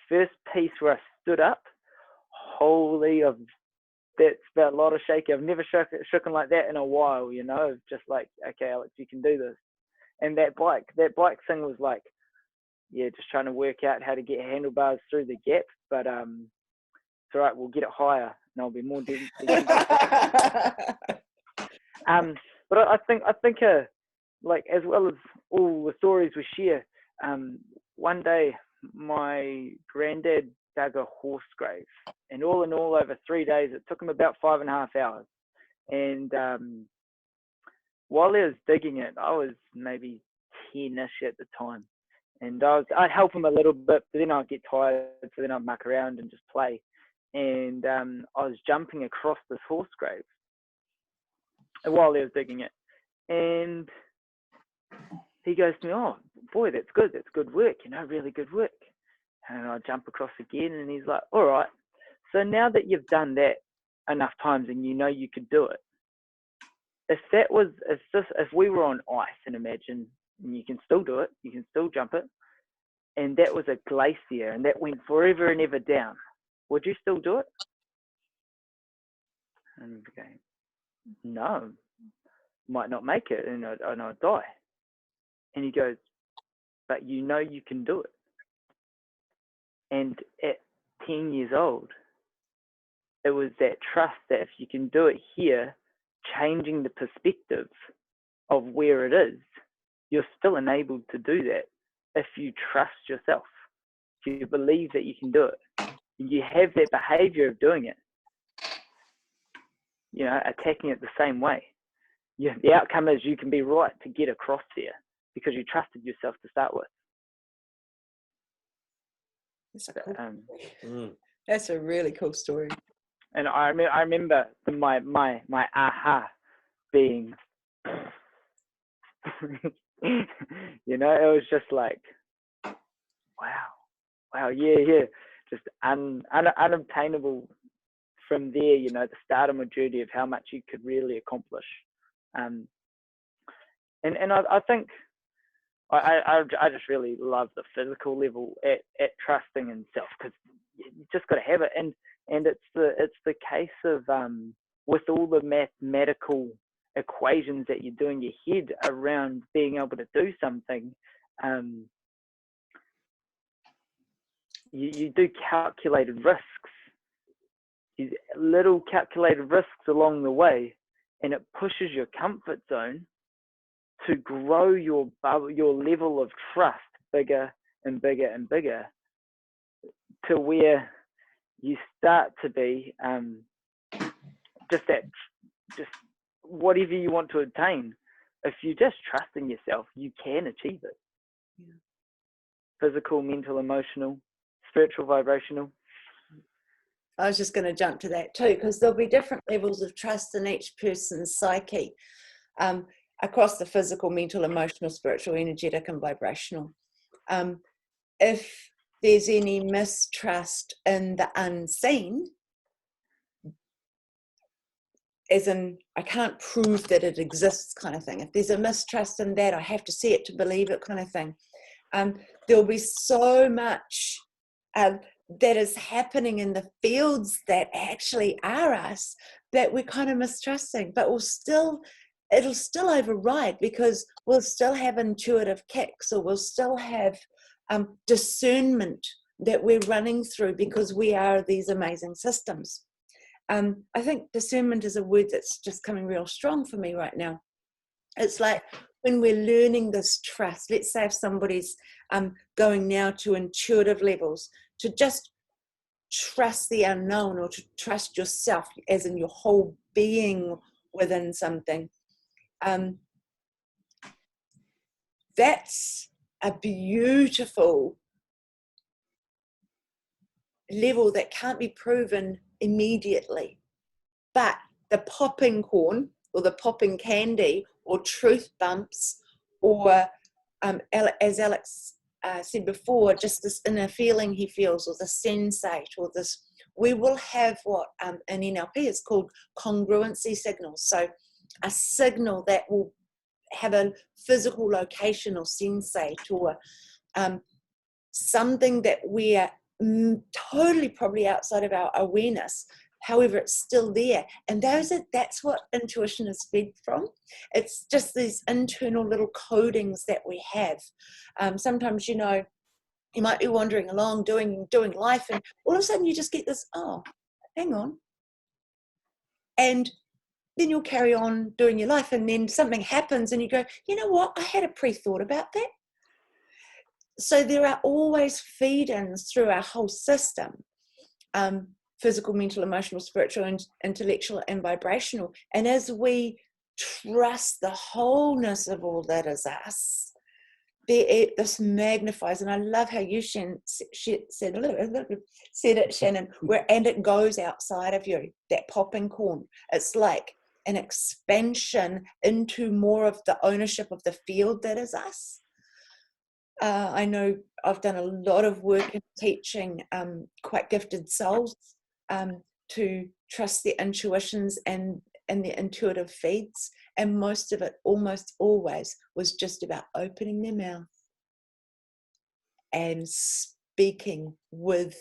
[SPEAKER 2] first piece where I stood up, holy, that's about a lot of shaking. I've never shooken like that in a while, you know, just like, okay, Alex, you can do this. And that bike thing was like, yeah, just trying to work out how to get handlebars through the gap, but it's all right, we'll get it higher and I'll be more decent. But I think like, as well as all the stories we share, one day my granddad dug a horse grave, and all in all, over 3 days, it took him about 5.5 hours. And while he was digging it, I was maybe 10-ish at the time, and I'd help him a little bit, but then I'd get tired, so then I'd muck around and just play. And I was jumping across this horse grave while he was digging it, and he goes to me, "Oh boy, that's good work, you know, really good work." And I jump across again, and he's like, "All right, so now that you've done that enough times and you know you could do it, if we were on ice, and imagine, and you can still do it, you can still jump it, and that was a glacier and that went forever and ever down, would you still do it?" And I'm going, "No, might not make it, and I'd die." And he goes, "But you know you can do it." And at 10 years old, it was that trust that if you can do it here, changing the perspective of where it is, you're still enabled to do that if you trust yourself. If you believe that you can do it, you have that behavior of doing it, you know, attacking it the same way. The outcome is you can be right to get across there because you trusted yourself to start with.
[SPEAKER 1] That's a really cool story.
[SPEAKER 2] And I remember my aha being, you know, it was just like, wow, yeah, just unobtainable from there, you know, the start of my journey of how much you could really accomplish. And I think I just really love the physical level at trusting in self, because you just got to have it. And it's the case of with all the mathematical equations that you do in your head around being able to do something, you do calculated risks, little calculated risks along the way, and it pushes your comfort zone to grow your level of trust bigger and bigger and bigger, to where you start to be just whatever you want to attain. If you just trust in yourself, you can achieve it. Yeah. Physical, mental, emotional, spiritual, vibrational.
[SPEAKER 1] I was just going to jump to that too, because there'll be different levels of trust in each person's psyche, across the physical, mental, emotional, spiritual, energetic, and vibrational. If there's any mistrust in the unseen, as in, I can't prove that it exists kind of thing. If there's a mistrust in that, I have to see it to believe it kind of thing. There'll be so much that is happening in the fields that actually are us that we're kind of mistrusting, but it'll still override, because we'll still have intuitive kicks, or we'll still have discernment that we're running through, because we are these amazing systems. I think discernment is a word that's just coming real strong for me right now. It's like when we're learning this trust, let's say if somebody's going now to intuitive levels, to just trust the unknown, or to trust yourself, as in your whole being within something. That's a beautiful level that can't be proven immediately. But the popping corn, or the popping candy, or truth bumps, or as Alex said before, just this inner feeling he feels, or the sensate, or this, we will have what in NLP is called congruency signals. So a signal that will have a physical location or sensate, or something that we are totally probably outside of our awareness. However, it's still there. And that's what intuition is fed from. It's just these internal little codings that we have. Sometimes, you might be wandering along doing life, and all of a sudden you just get this, oh, hang on. And then you'll carry on doing your life, and then something happens and you go, you know what, I had a pre-thought about that. So there are always feed-ins through our whole system, physical, mental, emotional, spiritual, and intellectual, and vibrational. And as we trust the wholeness of all that is us, this magnifies. And I love how you said it, Shannon, and it goes outside of you, that popping corn. It's like an expansion into more of the ownership of the field that is us. I know I've done a lot of work in teaching quite gifted souls to trust their intuitions and the intuitive feeds, and most of it, almost always, was just about opening their mouth and speaking with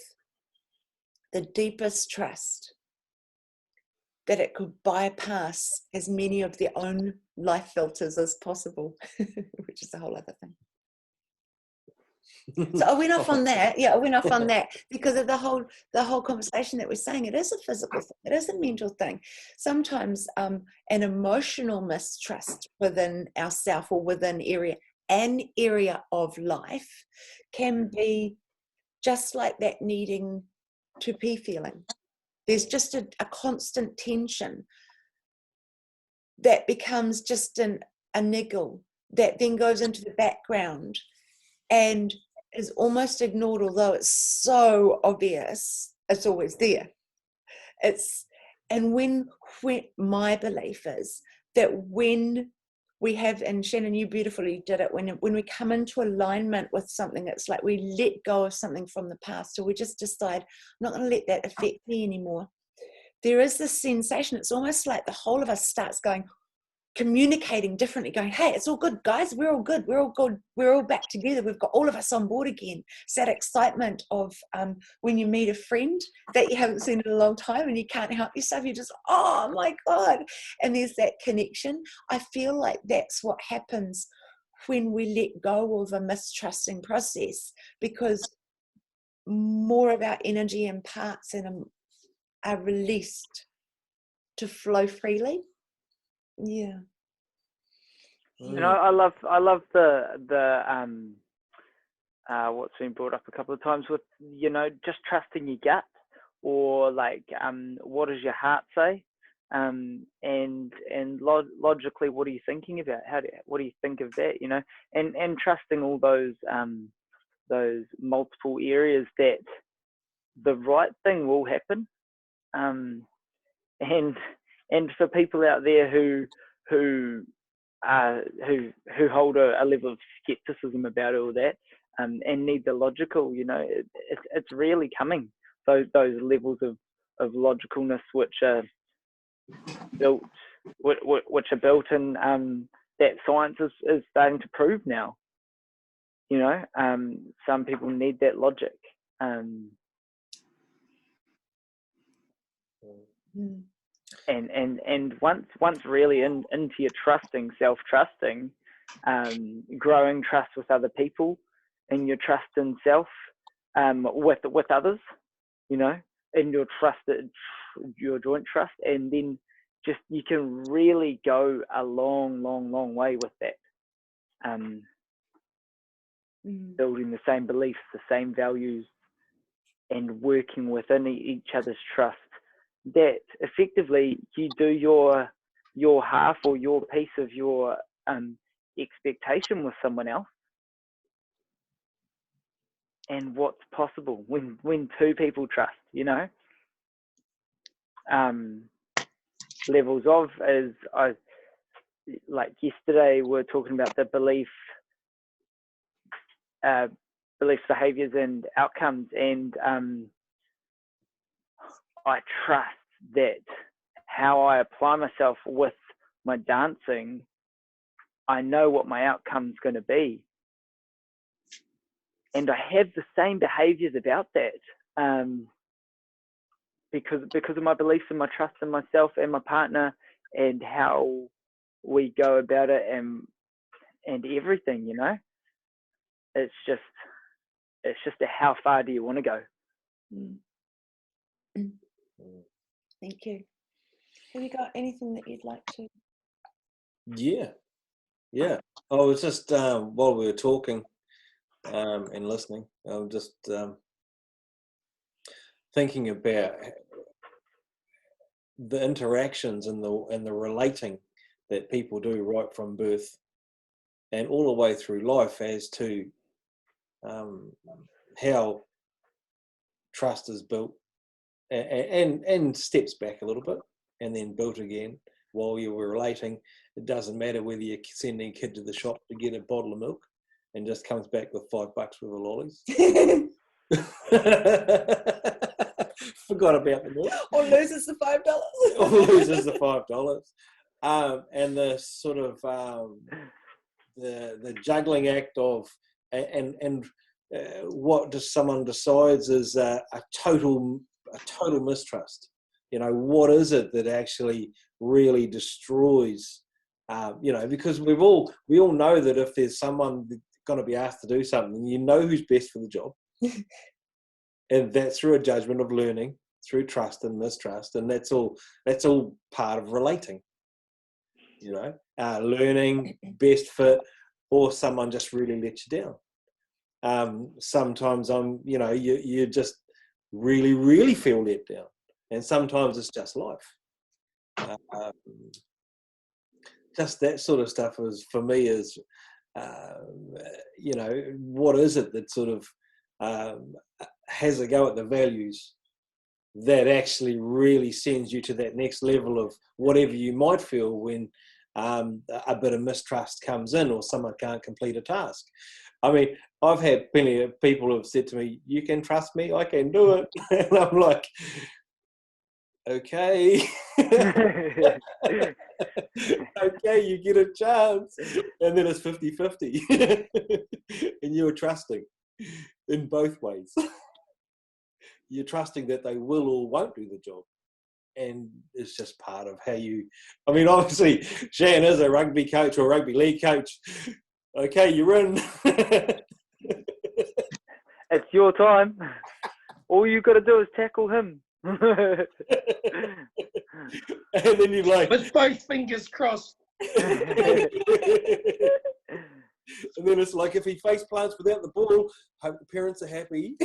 [SPEAKER 1] the deepest trust that it could bypass as many of their own life filters as possible, which is a whole other thing. So I went off on that. Yeah, I went off on that because of the whole conversation that we're saying. It is a physical thing. It is a mental thing. Sometimes an emotional mistrust within ourselves, or within an area of life, can be just like that needing to pee feeling. There's just a constant tension that becomes just a niggle that then goes into the background and is almost ignored, although it's so obvious. It's always there. And when my belief is that when we have, and Shannon, you beautifully did it, when we come into alignment with something, it's like we let go of something from the past, or we just decide, I'm not going to let that affect me anymore. There is this sensation, it's almost like the whole of us starts communicating differently, going, hey, it's all good, guys, we're all good, we're all back together, we've got all of us on board again. It's that excitement of when you meet a friend that you haven't seen in a long time and you can't help yourself, you just, oh my God, and there's that connection. I feel like that's what happens when we let go of a mistrusting process, because more of our energy and parts are released to flow freely. Yeah.
[SPEAKER 2] You know, I love the what's been brought up a couple of times with, just trusting your gut, or like what does your heart say, and logically, what are you thinking about? What do you think of that? And trusting all those multiple areas that the right thing will happen, and for people out there who hold a level of skepticism about all that, and need the logical, it's really coming. Those levels of logicalness which are built in, that science is starting to prove now. Some people need that logic. And once really into your self-trusting, growing trust with other people, and your trust in self, with others, and your joint trust, and then just you can really go a long way with that. Building the same beliefs, the same values, and working within each other's trust, that effectively you do your half or your piece of your expectation with someone else. And what's possible when two people trust, you know? Levels of, is like yesterday we're talking about the beliefs, behaviors and outcomes, and I trust that how I apply myself with my dancing, I know what my outcome's going to be, and I have the same behaviors about that, because of my beliefs and my trust in myself and my partner and how we go about it, and everything, you know. It's just how far do you want to go?
[SPEAKER 1] Thank you. Have you got anything that you'd like to?
[SPEAKER 3] Yeah. I was just while we were talking and listening, I was just thinking about the interactions and the relating that people do right from birth and all the way through life, as to how trust is built and steps back a little bit and then built again while you were relating. It doesn't matter whether you're sending a kid to the shop to get a bottle of milk and just comes back with $5 worth of lollies. Forgot about the milk.
[SPEAKER 1] Or loses the $5.
[SPEAKER 3] Or loses the $5. And the sort of the juggling act of and what does someone decides is a total mistrust. You know, what is it that actually really destroys? You know, because we all know that if there's someone going to be asked to do something, you know who's best for the job, and that's through a judgment of learning, through trust and mistrust, and that's all part of relating. You know, learning, best fit, or someone just really lets you down. Sometimes you just really, really feel let down, and sometimes it's just life. Just that sort of stuff is, for me, is you know, what is it that sort of has a go at the values that actually really sends you to that next level of whatever you might feel when a bit of mistrust comes in or someone can't complete a task. I mean, I've had plenty of people who have said to me, "You can trust me, I can do it." And I'm like, okay. Okay, you get a chance. And then it's 50-50. And you're trusting in both ways. You're trusting that they will or won't do the job. And it's just part of how you... I mean, obviously, Shanen is a rugby coach or a rugby league coach. Okay, you're in.
[SPEAKER 2] It's your time. All you got to do is tackle him.
[SPEAKER 3] And then you're like...
[SPEAKER 4] With both fingers crossed.
[SPEAKER 3] And then it's like, if he face plants without the ball, hope the parents are happy.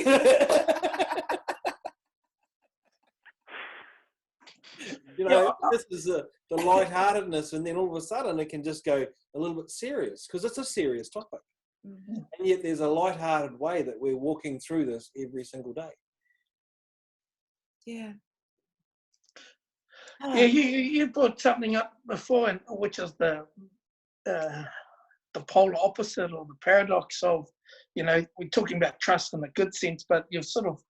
[SPEAKER 3] You know, this is the lightheartedness, and then all of a sudden it can just go a little bit serious, because it's a serious topic. Mm-hmm. And yet there's a lighthearted way that we're walking through this every single day.
[SPEAKER 1] Yeah.
[SPEAKER 4] Yeah, you brought something up before, which is the polar opposite, or the paradox of, you know, we're talking about trust in a good sense, but you've sort of,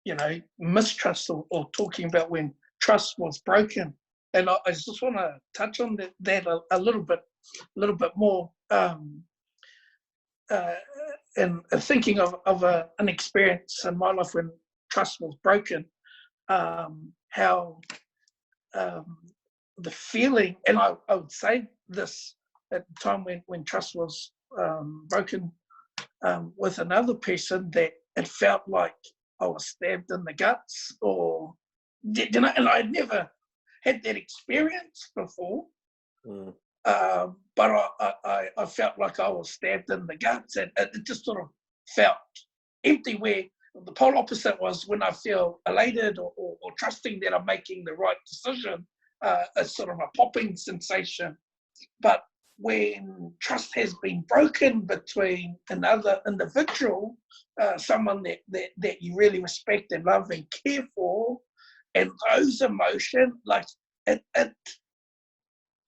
[SPEAKER 4] you know, mistrust, or talking about when trust was broken. And I just want to touch on that a little bit more, and thinking of an experience in my life when trust was broken, how the feeling, and I would say this at the time when trust was broken with another person, that it felt like I was stabbed in the guts, or, you know, and I'd never had that experience before. Mm. But I felt like I was stabbed in the guts, and it just sort of felt empty, where the pole opposite was when I feel elated or trusting that I'm making the right decision, a sort of a popping sensation. But when trust has been broken between another individual, someone that you really respect and love and care for, and those emotions, like it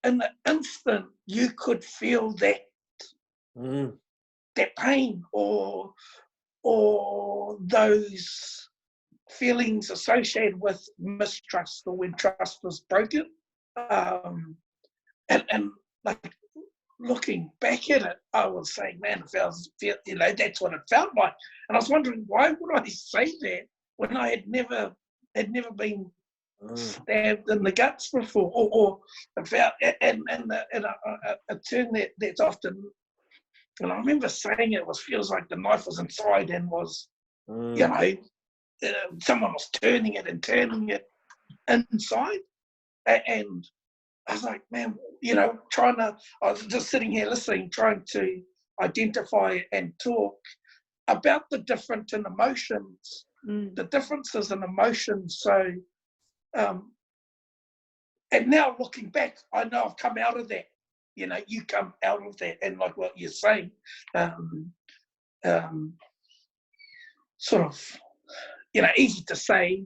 [SPEAKER 4] in the instant, you could feel that that pain or those feelings associated with mistrust or when trust was broken. And like looking back at it, I was saying, man, it feels, that's what it felt like. And I was wondering, why would I say that when I had never been stabbed in the guts before, or felt, and a term that's often, and I remember saying it feels like the knife was inside and was, someone was turning it inside, and I was like, man, I was just sitting here listening, trying to identify and talk about the difference in emotions, the differences in emotions. So, and now looking back, I know I've come out of that. You come out of that, and like what you're saying, sort of, easy to say,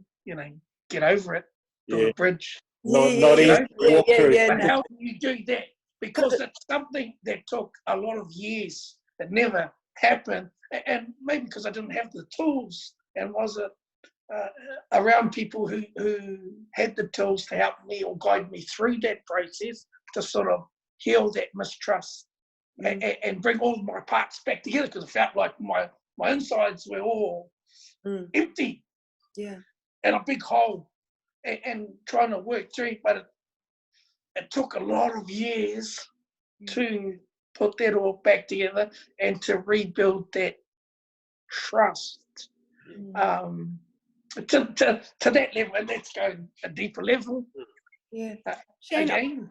[SPEAKER 4] get over it, build a bridge.
[SPEAKER 3] Not easy to walk through.
[SPEAKER 4] But how do you do that? Because it's something that took a lot of years. It never happened, and maybe because I didn't have the tools and wasn't around people who had the tools to help me or guide me through that process to sort of heal that mistrust and bring all my parts back together, because it felt like my insides were all empty, and a big hole, and trying to work through it. But it took a lot of years to put that all back together and to rebuild that trust to that level. And let's go a deeper level.
[SPEAKER 1] Shanen,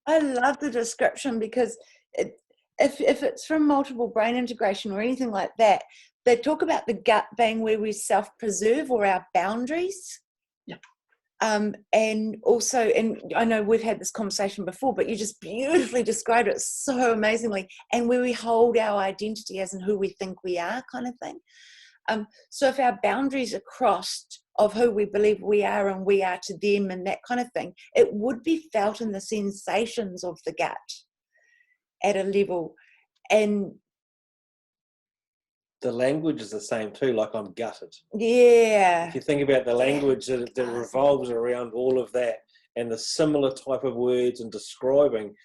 [SPEAKER 1] I love the description, because if it's from multiple brain integration or anything like that, they talk about the gut being where we self-preserve, or our boundaries. And also, and I know we've had this conversation before, but you just beautifully described it so amazingly, and where we hold our identity as in who we think we are, kind of thing. So if our boundaries are crossed of who we believe we are and we are to them and that kind of thing, it would be felt in the sensations of the gut at a level. And
[SPEAKER 3] the language is the same too, like I'm gutted.
[SPEAKER 1] If
[SPEAKER 3] you think about the language that revolves around all of that, and the similar type of words and describing,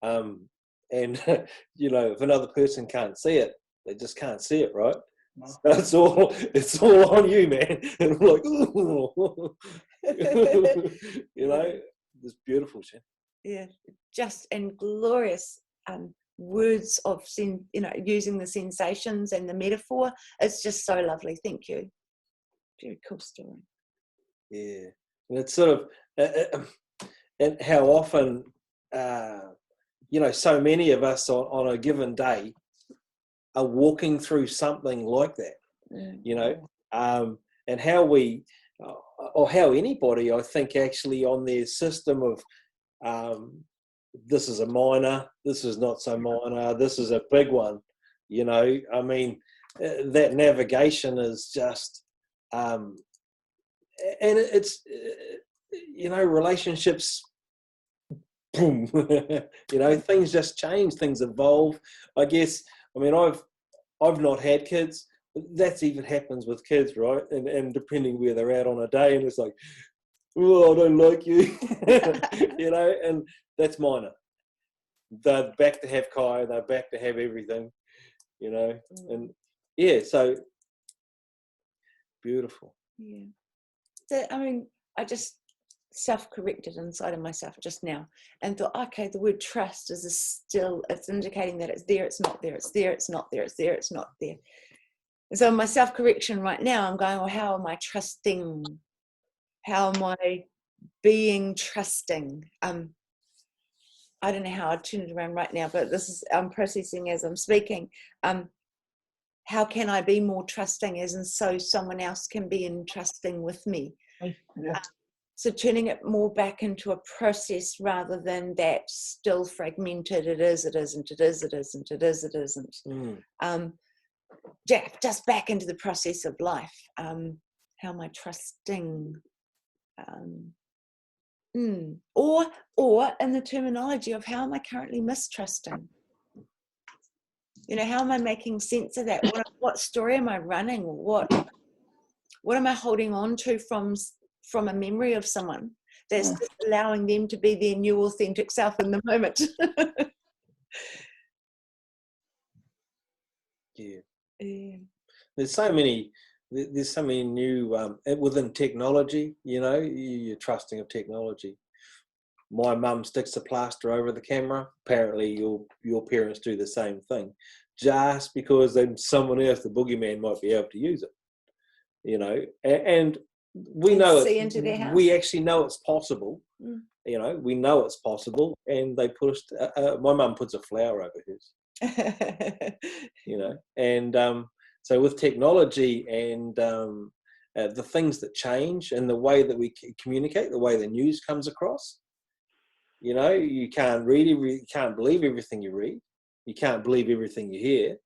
[SPEAKER 3] and if another person can't see it, they just can't see it, right? So it's all on you, man. And I'm like, it's beautiful, Shan.
[SPEAKER 1] Just and glorious words of using the sensations and the metaphor. It's just so lovely. Thank you. Very cool story.
[SPEAKER 3] And it's sort of and how often so many of us on a given day are walking through something like that, and how we or how anybody, I think, actually on their system of this is a minor, this is not so minor, this is a big one, I mean, that navigation is just, and it's, relationships, boom, things just change, things evolve, I guess. I mean, I've not had kids. That even happens with kids, right? And depending where they're at on a day, and it's like, oh, I don't like you, and that's minor. They're back to have Kai, they're back to have everything, and so beautiful.
[SPEAKER 1] So, I mean, I just self-corrected inside of myself just now and thought, okay, the word trust is it's indicating that it's there, it's not there, it's there, it's not there, it's there, it's not there. And so my self-correction right now, I'm going, well, how am I trusting? How am I being trusting? I don't know how I'd turn it around right now, but I'm processing as I'm speaking. how can I be more trusting, as in so someone else can be entrusting with me.
[SPEAKER 4] Yeah.
[SPEAKER 1] So turning it more back into a process rather than that still fragmented, it is, it isn't, it is, it isn't, it is, it isn't. Just back into the process of life. How am I trusting? Or in the terminology of how am I currently mistrusting? You know, how am I making sense of that? What story am I running? What am I holding on to from a memory of someone that's just allowing them to be their new authentic self in the moment?
[SPEAKER 3] Yeah. There's so many new within technology. You know, you're trusting of technology. My mum sticks a plaster over the camera. Apparently, your parents do the same thing, just because then someone else, the boogeyman, might be able to use it. You know, and we know
[SPEAKER 1] see into their house.
[SPEAKER 3] We actually know it's possible. You know, we know it's possible, and they pushed. My mum puts a flower over hers. You know, and so with technology and the things that change and the way that we communicate, the way the news comes across. You know, you can't you can't believe everything you read. You can't believe everything you hear.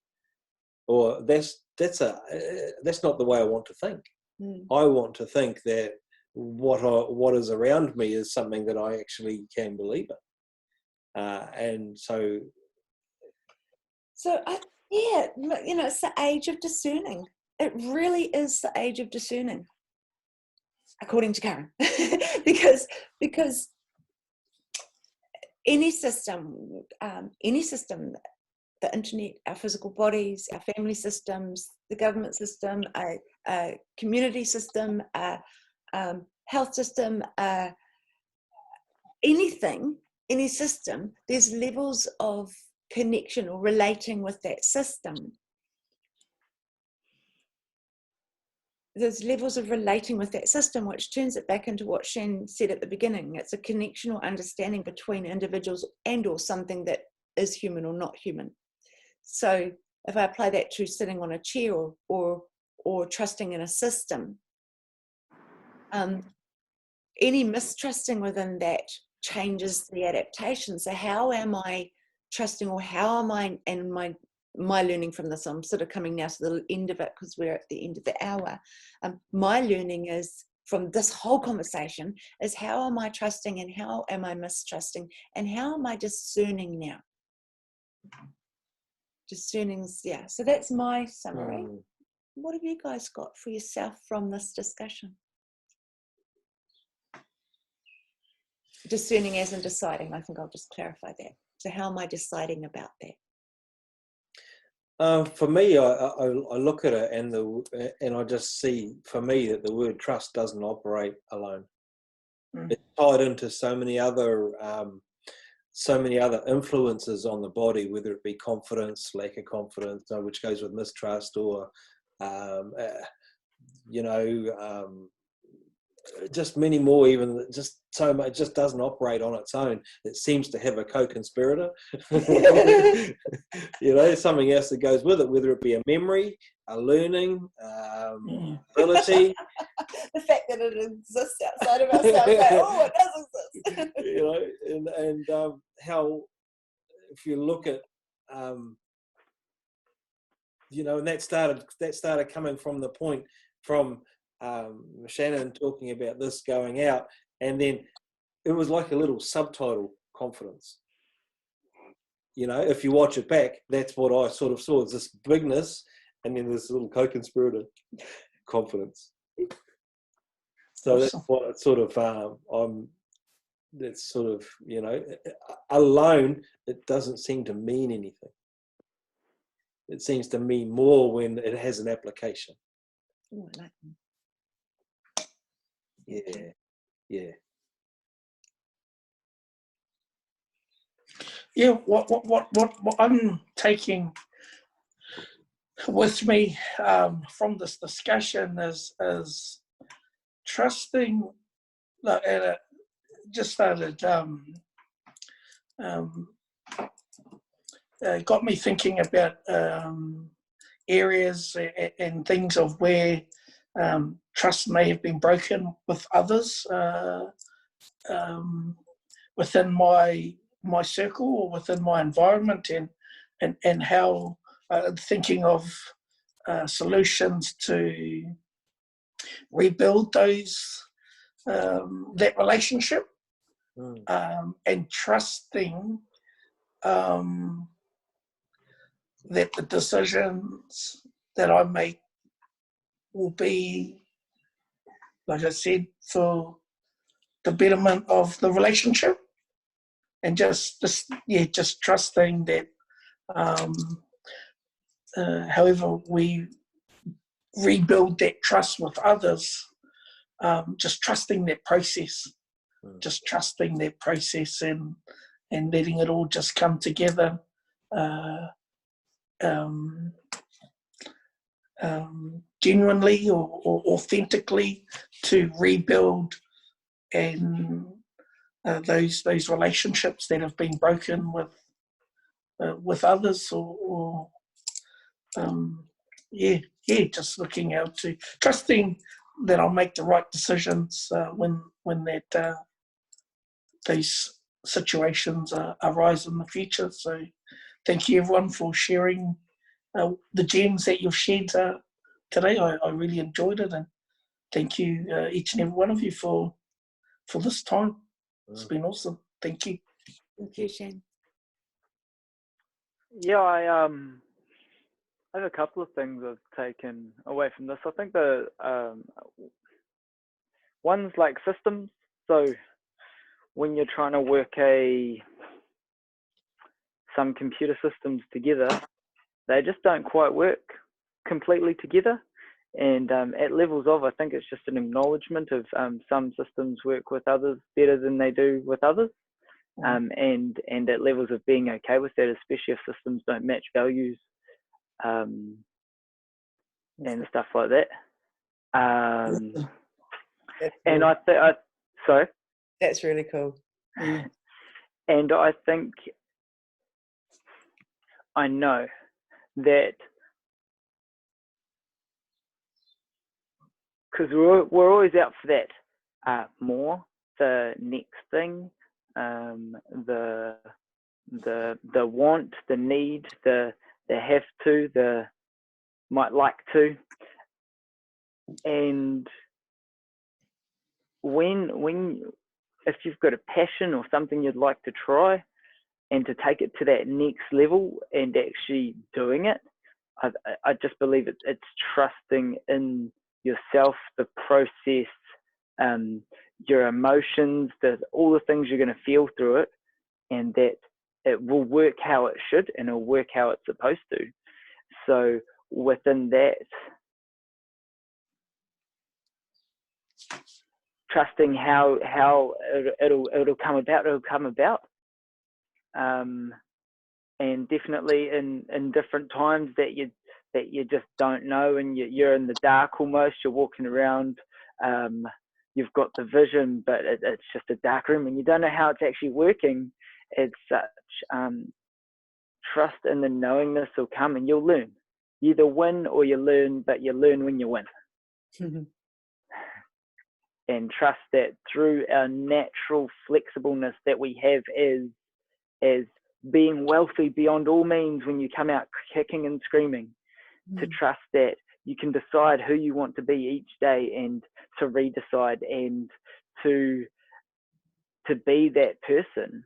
[SPEAKER 3] Or that's not the way I want to think. I want to think that what is around me is something that I actually can believe in. And so.
[SPEAKER 1] So you know, it's the age of discerning. It really is the age of discerning, according to Karyn, because any system, the internet, our physical bodies, our family systems, the government system, a community system, health system, any system, there's levels of connection or relating with that system. There's levels of relating with that system, which turns it back into what Shanen said at the beginning. It's a connection or understanding between individuals and or something that is human or not human. So if I apply that to sitting on a chair or trusting in a system, any mistrusting within that changes the adaptation. So how am I trusting, or how am I, and my learning from this, I'm sort of coming now to the end of it because we're at the end of the hour. My learning is from this whole conversation is how am I trusting and how am I mistrusting and how am I discerning now? Discerning's, yeah. So that's my summary. What have you guys got for yourself from this discussion? Discerning as in deciding. I think I'll just clarify that. So how am I deciding about that?
[SPEAKER 3] For me, I look at it and I just see, for me, that the word trust doesn't operate alone. It's tied into so many other influences on the body, whether it be confidence, lack of confidence, which goes with mistrust, or just many more. Even just so much, just doesn't operate on its own. It seems to have a co-conspirator. You know, something else that goes with it, whether it be a memory, a learning, ability.
[SPEAKER 1] The fact that it exists outside of ourselves, like, oh, it does exist.
[SPEAKER 3] You know, and how, if you look at, you know, and that started coming from the point from Shanen talking about this going out, and then it was like a little subtitle, confidence. You know, if you watch it back, that's what I sort of saw, is this bigness, and then this little co-conspirator, confidence. So that's what it sort of, that's sort of, you know, alone, it doesn't seem to mean anything. It seems to mean more when it has an application.
[SPEAKER 1] Oh, I like that.
[SPEAKER 3] Yeah.
[SPEAKER 4] Yeah, what I'm taking with me from this discussion is trusting. And it just started got me thinking about areas and things of where trust may have been broken with others within my circle or within my environment, and how thinking of solutions to rebuild those that relationship, and trusting that the decisions that I make will be, like I said, for the betterment of the relationship, and just trusting that however we rebuild that trust with others, just trusting that process, and letting it all just come together genuinely or authentically to rebuild and those relationships that have been broken with others, or just looking out to trusting that I'll make the right decisions when that these situations arise in the future. So thank you everyone for sharing the gems that you've shared today. I really enjoyed it, and thank you each and every one of you for this time. It's been awesome. Thank you.
[SPEAKER 1] Thank you, Shane.
[SPEAKER 2] Yeah, I have a couple of things I've taken away from this. I think the one's like systems. So when you're trying to work some computer systems together, they just don't quite work completely together. And at levels of, I think it's just an acknowledgement of some systems work with others better than they do with others. And at levels of being okay with that, especially if systems don't match values and stuff like that. And I think, sorry?
[SPEAKER 1] That's really cool.
[SPEAKER 2] And I think I know that because we're always out for that more, the next thing, the want, the need, the have to, the might like to, and when if you've got a passion or something you'd like to try and to take it to that next level and actually doing it, I just believe it's trusting in yourself, the process, your emotions, all the things you're going to feel through it, and that it will work how it should and it'll work how it's supposed to. So within that, trusting how it'll come about, and definitely in different times that you just don't know, and you're in the dark almost, you're walking around, you've got the vision, but it's just a dark room and you don't know how it's actually working. It's such trust in the knowingness will come, and you'll learn. You either win or you learn, but you learn when you win. And trust that through our natural flexibleness that we have as being wealthy beyond all means when you come out kicking and screaming, to trust that you can decide who you want to be each day, and to redecide, and to be that person.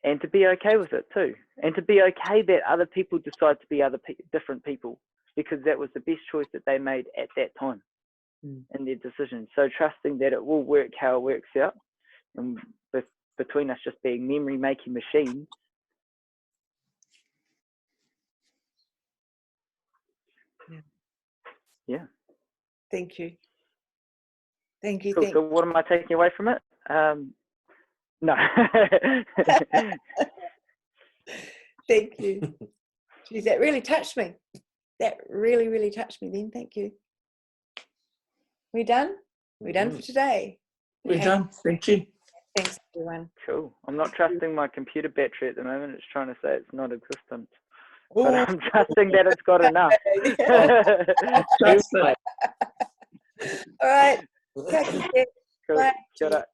[SPEAKER 2] And to be okay with it too. And to be okay that other people decide to be different people, because that was the best choice that they made at that time in their decision. So trusting that it will work how it works out. And between us just being memory-making machines, yeah.
[SPEAKER 1] Thank you. Thank you.
[SPEAKER 2] Cool. So what am I taking away from it? No.
[SPEAKER 1] Thank you. Jeez, that really touched me. That really, really touched me then. Thank you. We done? We're done for today.
[SPEAKER 4] We're done. Thank you.
[SPEAKER 1] Thanks, everyone.
[SPEAKER 2] Cool. I'm not trusting my computer battery at the moment. It's trying to say it's not existent. But I'm trusting that it's got enough.
[SPEAKER 4] Trust it.
[SPEAKER 1] All right. Catch you.
[SPEAKER 2] Cool.
[SPEAKER 1] Bye.
[SPEAKER 2] Kia ora.